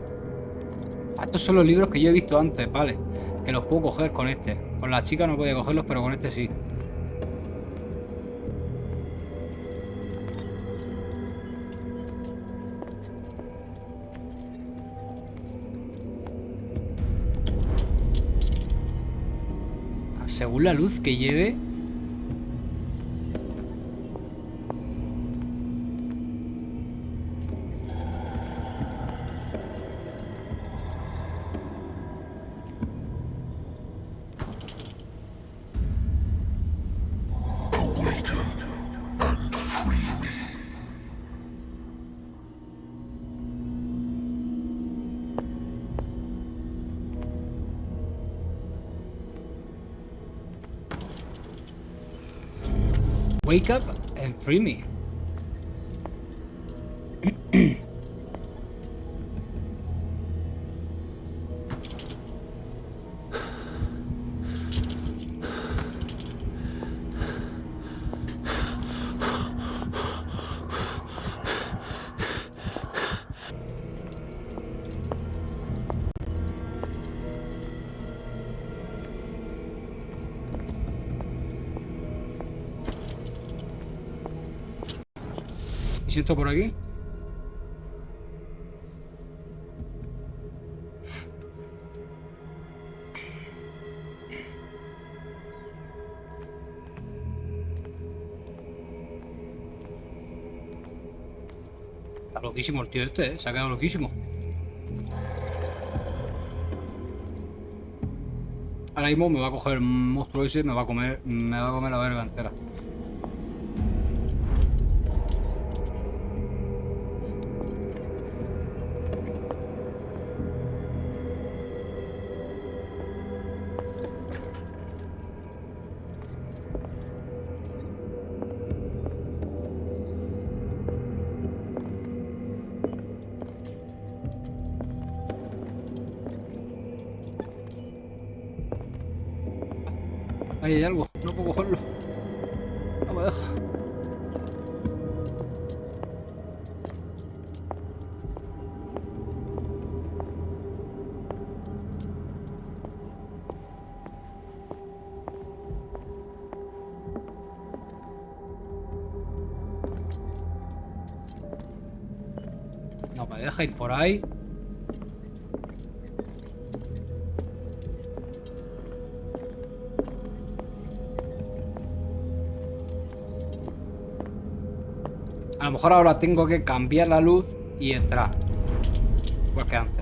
Ah, estos son los libros que yo he visto antes, vale. Que los puedo coger con este. Con la chica no podía cogerlos, pero con este sí. Según la luz que lleve. Wake up and free me. ¿Y si esto por aquí? Está loquísimo el tío este, ¿eh? Se ha quedado loquísimo. Ahora mismo me va a coger el monstruo ese y me va a comer la verga entera. Ahí hay algo, no puedo cogerlo. No me deja. No, me deja ir por ahí. A lo mejor ahora tengo que cambiar la luz y entrar. Pues que antes.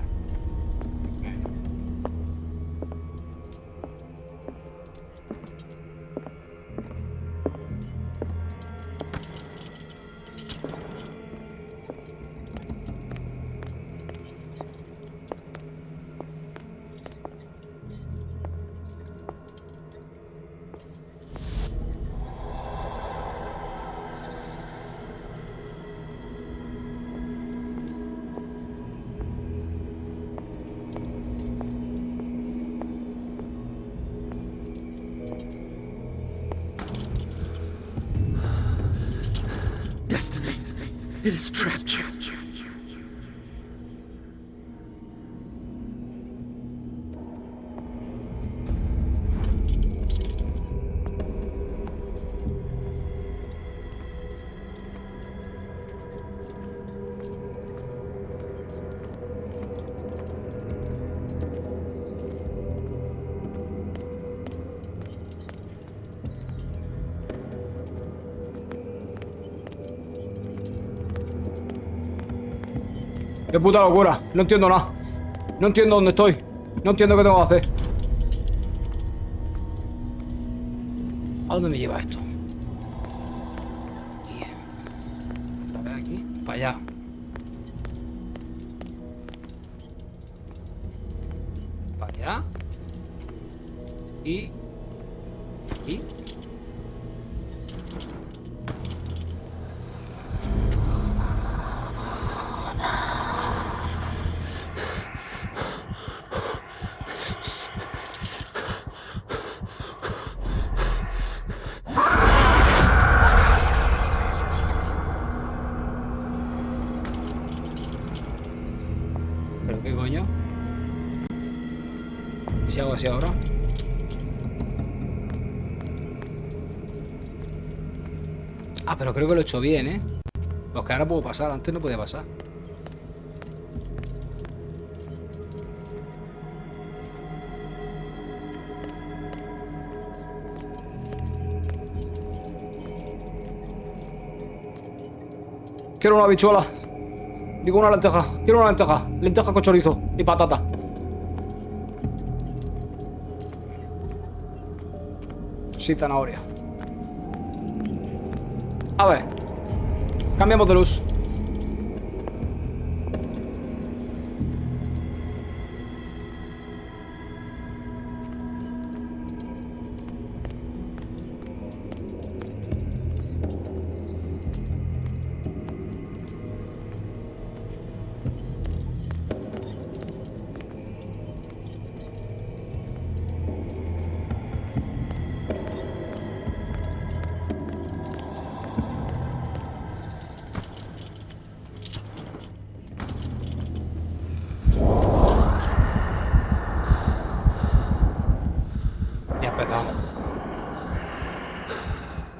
Destiny, it has trapped you. ¡Qué puta locura! No entiendo nada. No entiendo dónde estoy. No entiendo qué tengo que hacer. ¿A dónde me lleva esto? Bien. Otra vez aquí. Para allá. Para allá. Y... ¿Pero qué coño? ¿Y si hago así ahora? Ah, pero creo que lo he hecho bien, ¿eh? Pues que ahora puedo pasar, antes no podía pasar. Quiero una habichuela. Digo una lenteja. Quiero una lenteja. Lenteja con chorizo y patata. Sí, zanahoria. A ver. Cambiamos de luz.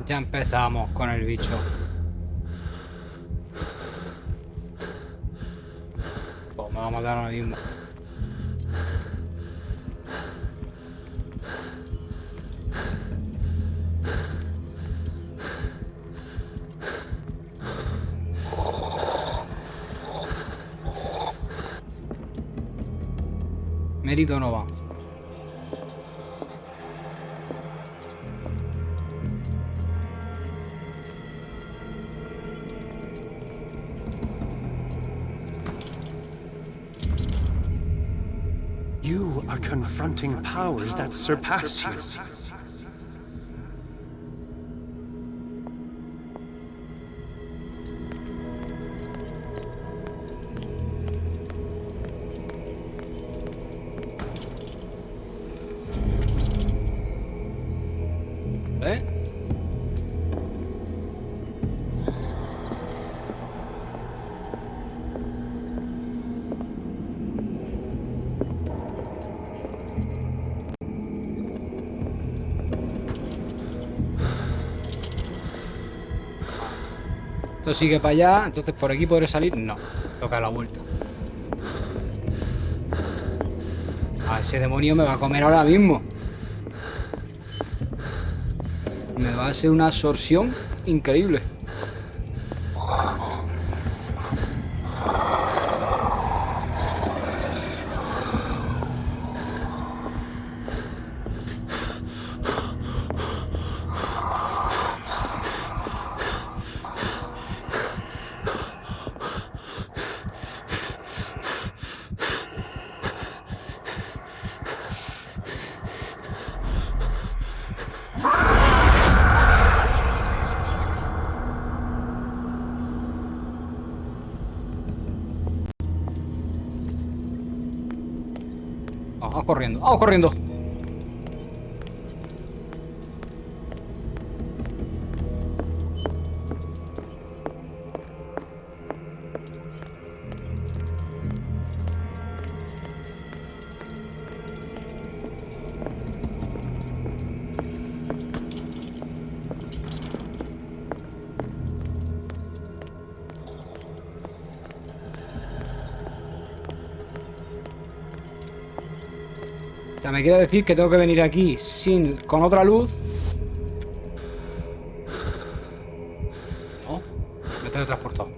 Ya empezamos con el bicho. Pues me va a matar ahora mismo. Mérito no va. You are confronting powers that surpass you. Esto sigue para allá. Entonces por aquí podré salir. No. Toca la vuelta. Ah, ese demonio me va a comer ahora mismo. Me va a hacer una absorción increíble. Vamos corriendo, vamos corriendo. O sea, me quiere decir que tengo que venir aquí con otra luz. No, me he teletransportado.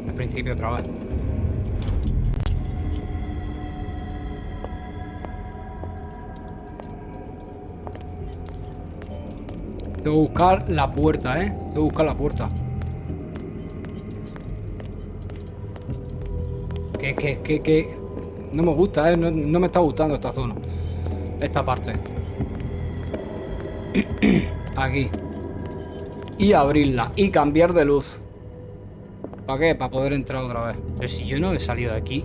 Al principio otra vez. Tengo que buscar la puerta, ¿eh? Tengo que buscar la puerta. Que no me gusta, ¿eh? No me está gustando esta zona. Esta parte. Aquí. Y abrirla. Y cambiar de luz. ¿Para qué? Para poder entrar otra vez. Pero si yo no he salido de aquí.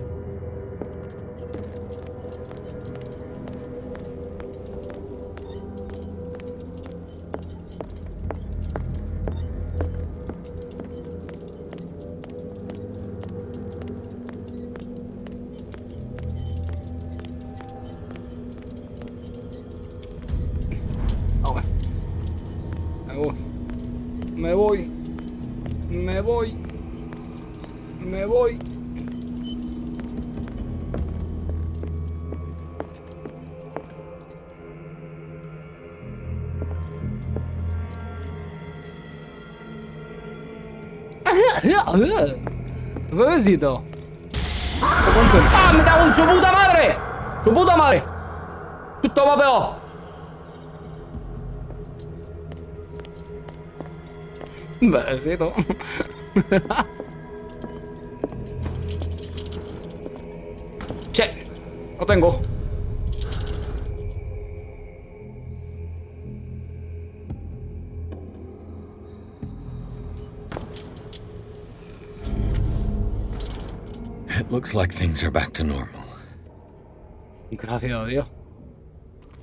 Me voy. Me voy. Me voy. Bebecito. ¡Ah! ¡Me cago en su puta madre! ¡Su puta madre! ¡Esto va peor! Bebecito. Che, lo tengo. It looks like things are back to normal. Gracias a Dios.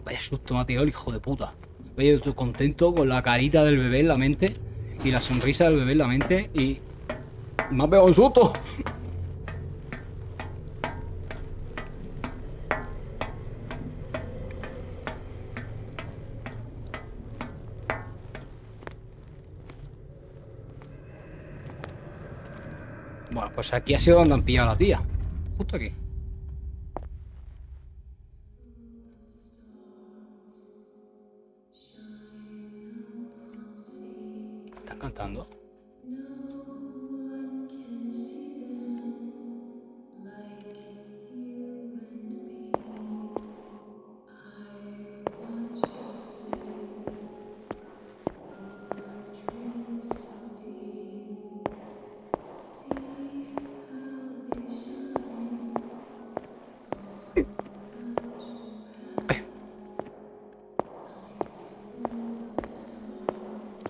Vaya susto me ha tirado el hijo de puta. Vaya, estoy contento con la carita del bebé en la mente y la sonrisa del bebé en la mente y me ha pegado un susto. Bueno, pues aquí ha sido donde han pillado a la tía. Justo aquí. ¿Están cantando?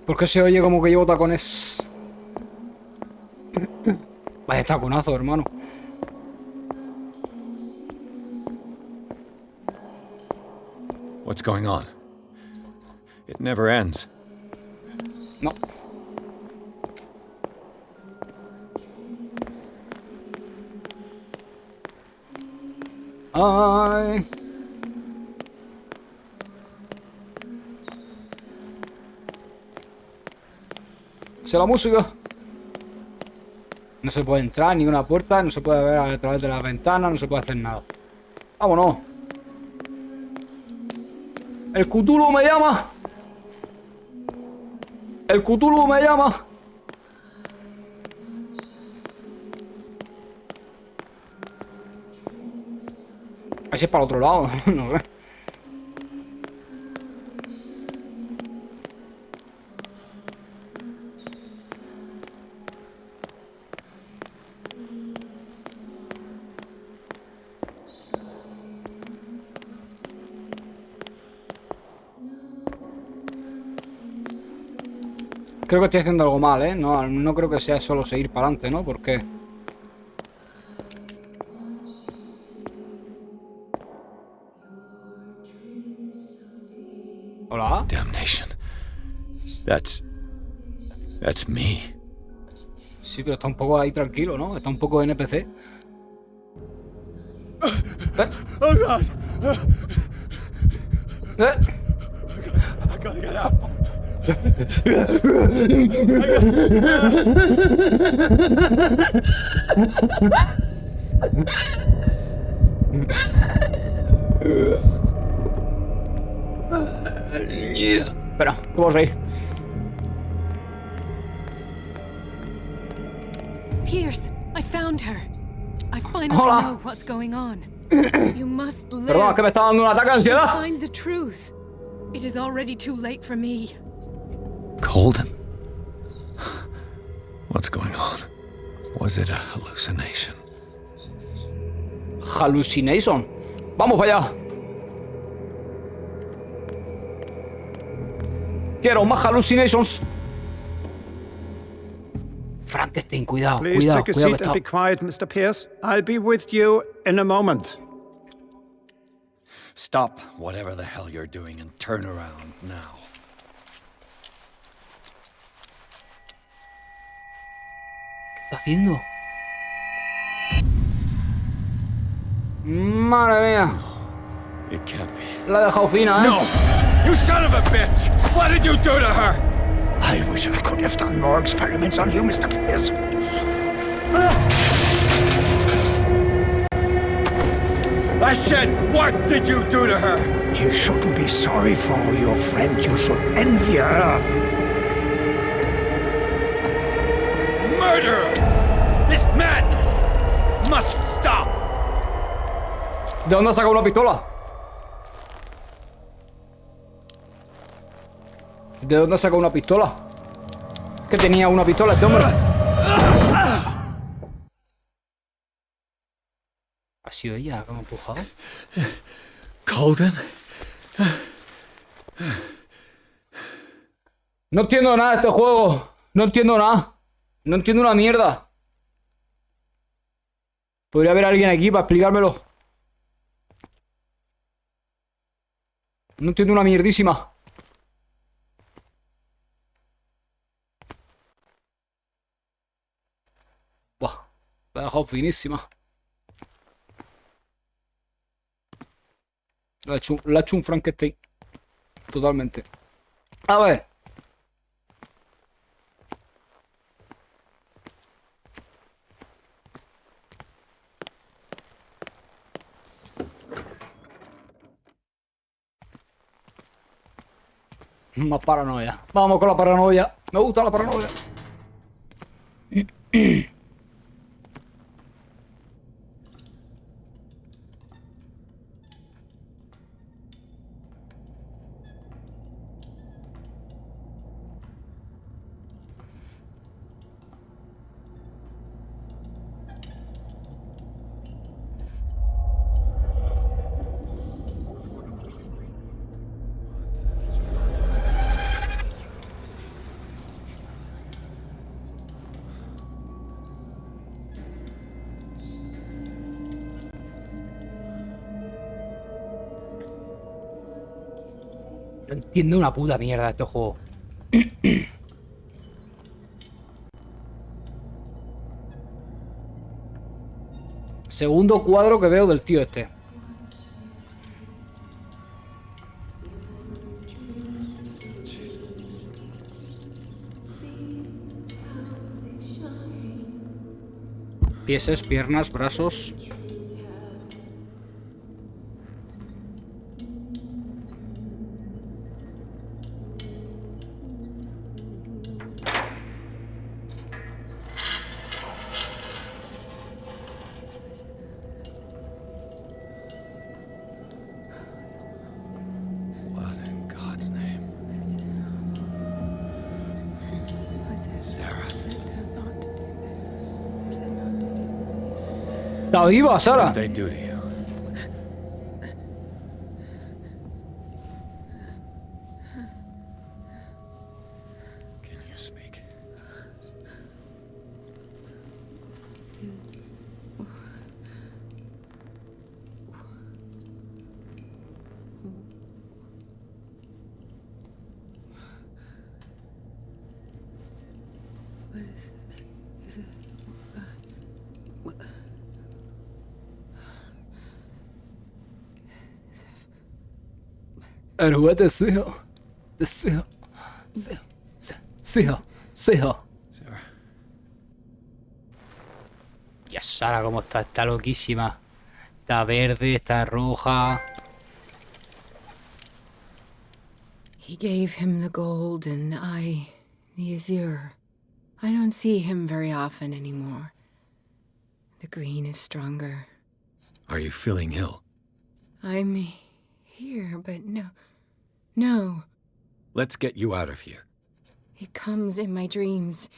¿Por qué se oye como que llevo tacones? Vaya taconazo, hermano. What's going on? It never ends. No. Ay. Sé la música. No se puede entrar ni una puerta, no se puede ver a través de las ventanas, no se puede hacer nada. Vámonos. El Cthulhu me llama. El Cthulhu me llama. Así es para el otro lado, no sé. Creo que estoy haciendo algo mal, ¿eh? No creo que sea solo seguir para adelante, ¿no? ¿Por qué? Hola. Damnation. That's me. Sí, pero está un poco ahí tranquilo, ¿no? Está un poco NPC. Oh God! I gotta get out. Espera, ¿cómo vas a ir? Pierce, I found her. I finally Hola. know what's going on. You must live. Perdona, es que me está dando un ataque de ansiedad. Find the truth. It is already too late for me. Colden? What's going on? Was it a hallucination? Hallucination. Vamos para allá. Quiero más hallucinations. Frankenstein, cuidado, Please cuidado, take a cuidado. seat and be quiet, Mr. Pierce. I'll be with you in a moment. Stop whatever the hell you're doing and turn around now. ¿Qué está haciendo? Madre mía. It can't be. La he dejado fina, ¿eh? No! You son of a bitch! What did you do to her? I wish I could have done more experiments on you, Mr. Pierce. I said, what did you do to her? You shouldn't be sorry for your friend. You should envy her. Murderer! This madness must stop! ¿De dónde ha sacado una pistola? ¿De dónde ha sacado una pistola? Que tenía una pistola este hombre. ¿Ha sido ella la que me ha empujado? Colden? No entiendo nada de este juego. No entiendo nada. No entiendo una mierda. Podría haber alguien aquí para explicármelo. No entiendo una mierdísima. Buah, me ha dejado finísima. Le ha hecho un Frankenstein. Totalmente. A ver. Más paranoia. Vamos con la paranoia. Me gusta la paranoia. No entiendo una puta mierda de este juego. Segundo cuadro que veo del tío este. Pieses, piernas, brazos. What in God's name? Sarah. ¡Está viva, Sara! What did they do to you? Can you speak? What is this? Is it... what? And what is here? This here. See her. Sarah. Yes, Sara, cómo está. Está loquísima. Está verde, está roja. He gave him the gold and I the azure. I don't see him very often anymore. The green is stronger. Are you feeling ill? I'm here, but no. Let's get you out of here. It comes in my dreams.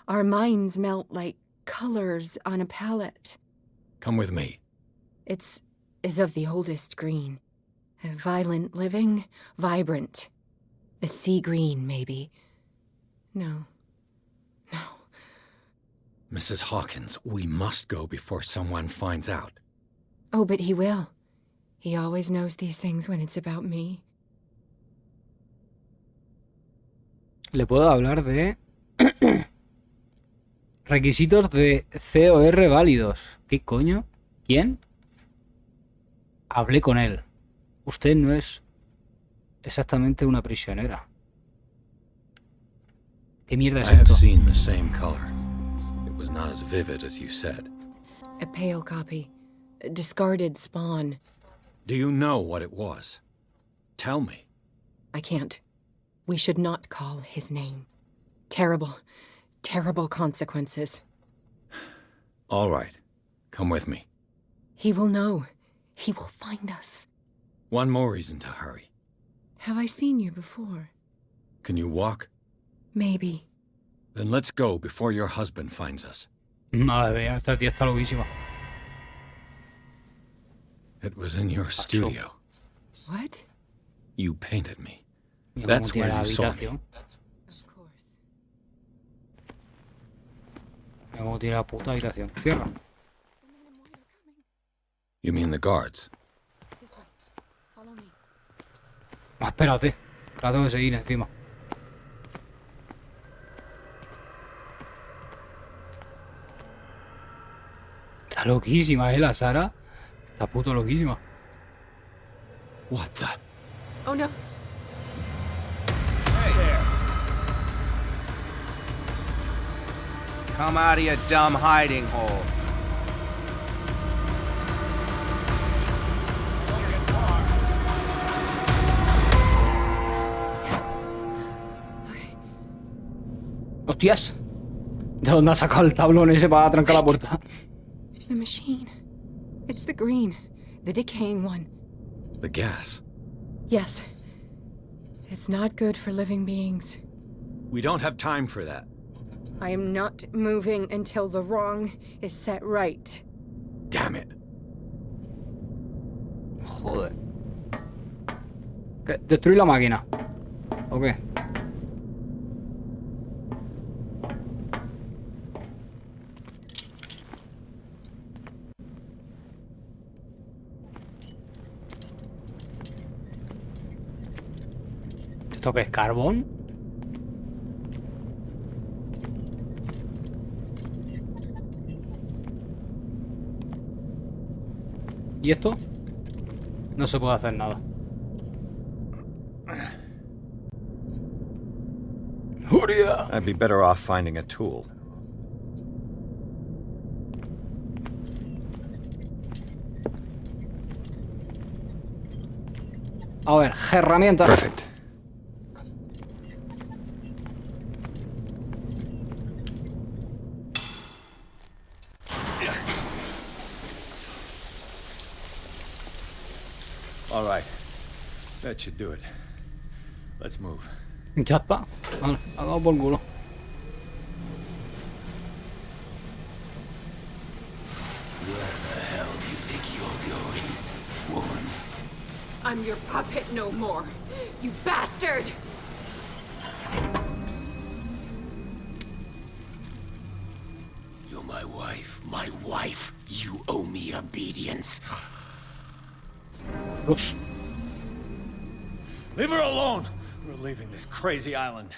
Our minds melt like colors on a palette. Come with me. It's as of the oldest green. A violent living, vibrant. A sea green, maybe. No. Mrs. Hawkins, we must go before someone finds out. Oh, but he will. He always knows these things when it's about me. Le puedo hablar de... requisitos de COR válidos. ¿Qué coño? ¿Quién? Hablé con él. Usted no es exactamente una prisionera. ¿Qué mierda es I have esto? seen the same color. It was not as vivid as you said. A pale copy. A discarded spawn. Do you know what it was? Tell me. I can't. We should not call his name. Terrible consequences. All right. Come with me. He will know. He will find us. One more reason to hurry. Have I seen you before? Can you walk? Maybe. Then let's go before your husband finds us. Madre mía, esta tía está loquísima. It was in your studio. What? You painted me. Mira That's cómo tiene where la you saw me. habitación. Of course. Mira cómo tiene la puta habitación. Cierra. You mean the guards? This way. Follow me. Ah, espérate. La tengo que seguir encima. Está loquísima, la Sara. Está puto loquísima. What the? Oh no. Hey there. Come out of your dumb hiding hole. ¡Hostias! ¿De dónde ha sacado el tablón ese para trancar la puerta? The machine. It's the green. The decaying one. The gas. Yes. It's not good for living beings. We don't have time for that. I am not moving until the wrong is set right. Damn it. Joder. ¿Qué? ¿Destruir la máquina? ¿O qué? ¿Esto qué es? ¿Carbón? ¿Y esto? No se puede hacer nada. ¡Juria! I'd be better off finding a tool. A ver, herramientas. Perfect. All right. That should do it. Let's move. Ya está. Vale, ha dado por culo. Where the hell do you think you're going, woman? I'm your puppet no more, you bastard! You're my wife. My wife. You owe me obedience. Gosh. Leave her alone! We're leaving this crazy island.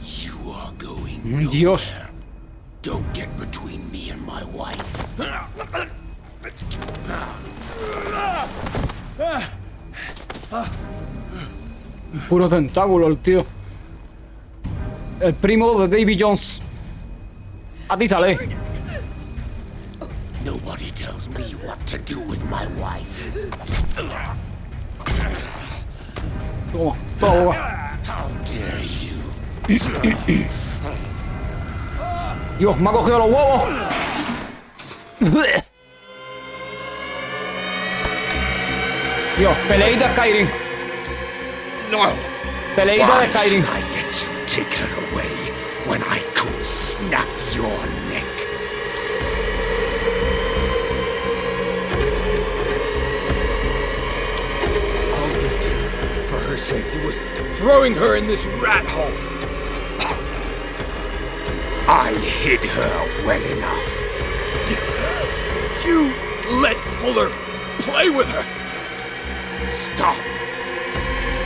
You are going nowhere. Dios. Don't get between me and my wife. Puro tentáculo el tío. El primo de Davy Jones. Atízale. Nobody tells me what to do with my wife. Toma, toma. How dare you? Dios, me ha cogido los huevos. Dios, peleita de Skyrim. No. Peleita de Skyrim. Why should I let you take her away when I could snap your neck? All you did for her safety was throwing her in this rat hole. I hid her well enough. You let Fuller play with her. Stop.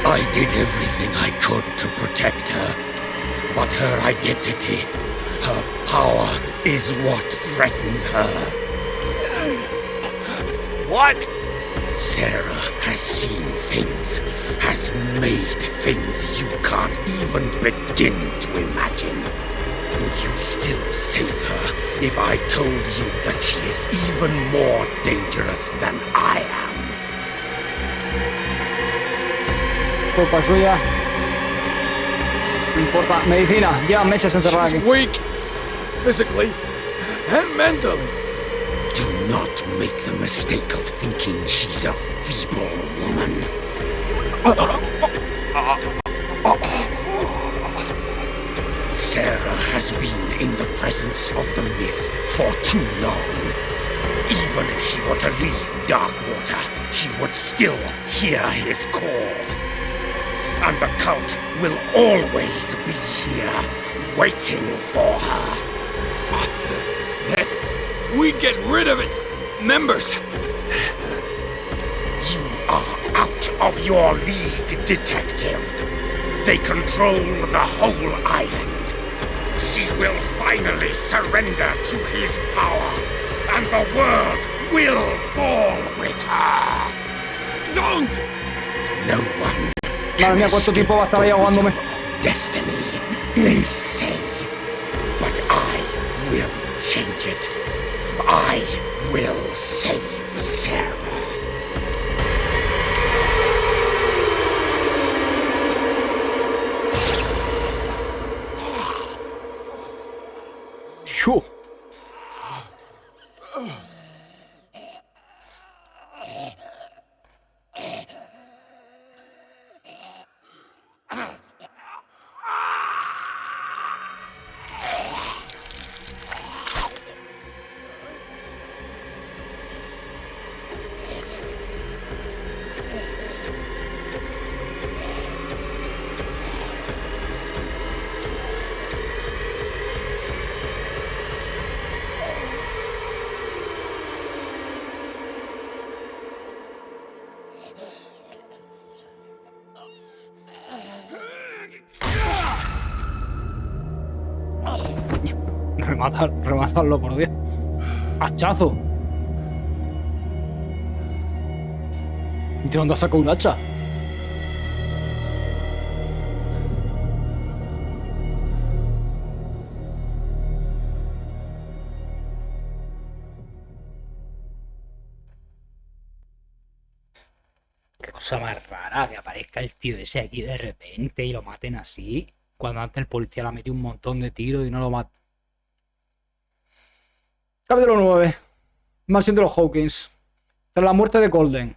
I did everything I could to protect her. But her identity, her power, is what threatens her. What? Sarah has seen things, has made things you can't even begin to imagine. Would you still save her if I told you that she is even more dangerous than I am? Culpa suya. No importa. Medicina. Lleva meses encerrada aquí. She's weak, physically and mentally. Do not make the mistake of thinking she's a feeble woman. Sarah has been in the presence of the myth for too long. Even if she were to leave Darkwater, she would still hear his call. And the cult will always be here, waiting for her. Then we get rid of its members. You are out of your league, detective. They control the whole island. She will finally surrender to his power, and the world will fall with her. Don't! No one Madre mía, cuánto tiempo va a estar ahí ahogándome. destiny, they say. But I will change it. I will save Sarah. Phew. Rematarlo, por Dios. ¡Hachazo! ¿De dónde sacó un hacha? cosa más rara que aparezca el tío ese aquí de repente y lo maten así. Cuando antes el policía le ha metido un montón de tiros y no lo mata. Capítulo 9. Mansión de los Hawkins. Tras la muerte de Golden,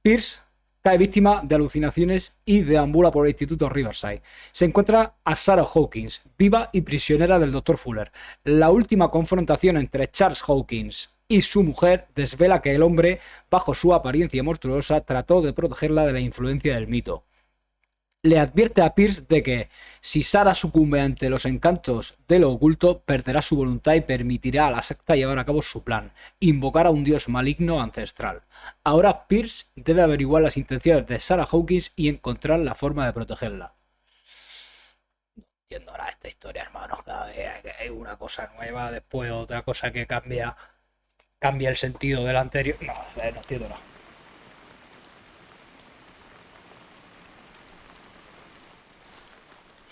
Pierce cae víctima de alucinaciones y deambula por el Instituto Riverside. Se encuentra a Sarah Hawkins, viva y prisionera del Dr. Fuller. La última confrontación entre Charles Hawkins y su mujer desvela que el hombre, bajo su apariencia monstruosa, trató de protegerla de la influencia del mito. Le advierte a Pierce de que, si Sarah sucumbe ante los encantos de lo oculto, perderá su voluntad y permitirá a la secta llevar a cabo su plan, invocar a un dios maligno ancestral. Ahora Pierce debe averiguar las intenciones de Sarah Hawkins y encontrar la forma de protegerla. No entiendo ahora esta historia, hermanos. Cada vez hay una cosa nueva, después otra cosa que cambia el sentido del anterior. No entiendo nada.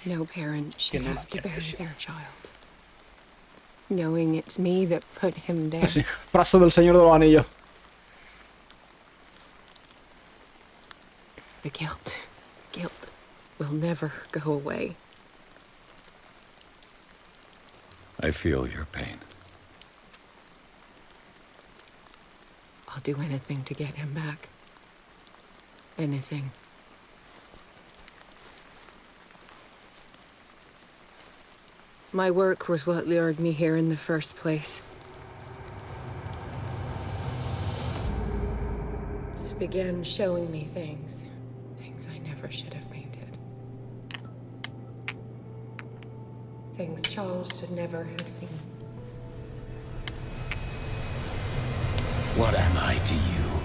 No parent should have to bury their child, knowing it's me that put him there. Sí, frase del Señor de los Anillos. The guilt will never go away. I feel your pain. I'll do anything to get him back. Anything. My work was what lured me here in the first place. It began showing me things I never should have painted. Things Charles should never have seen. What am I to you?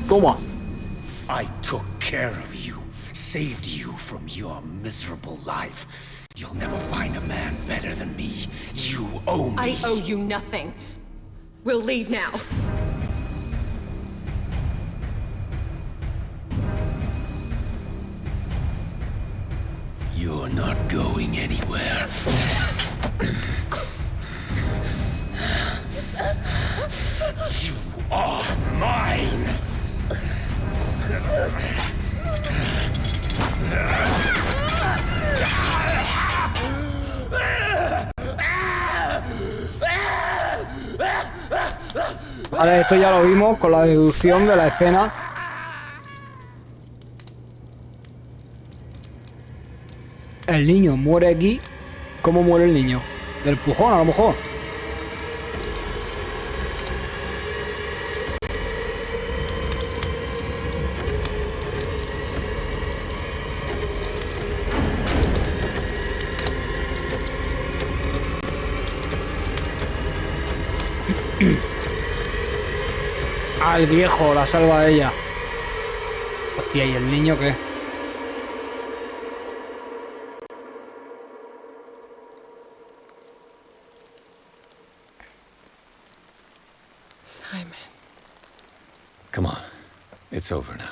Toma. I took care of you, saved you from your miserable life. You'll never find a man better than me. You owe me. I owe you nothing. We'll leave now. You're not going anywhere. You are mine! Vale, esto ya lo vimos con la deducción de la escena. El niño muere aquí. ¿Cómo muere el niño? Del pujón, a lo mejor. Al viejo, la salva a ella. Hostia, ¿y el niño qué? Simon. Come on. It's over now.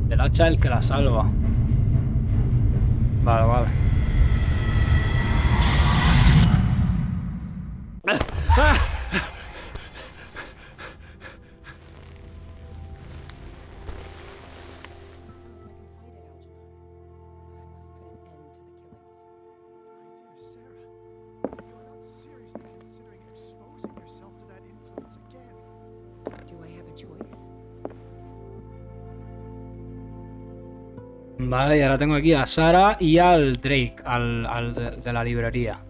El hacha es el que la salva. Vale, vale. Vale, y ahora tengo aquí a Sarah y al Drake, al de la librería.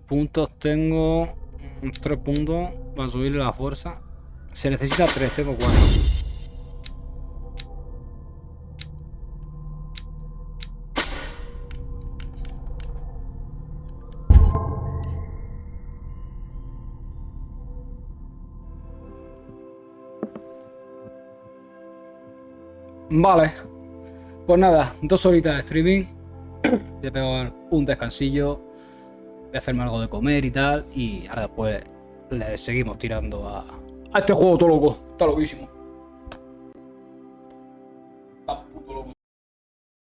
Puntos tengo 3 puntos para subirle la fuerza. Se necesita 3, tengo 4. Vale, pues nada, 2 horitas de streaming. Voy a pegar un descansillo. Voy a hacerme algo de comer y tal. Y ahora después le seguimos tirando a este juego todo loco. Está loquísimo. Está puto loco.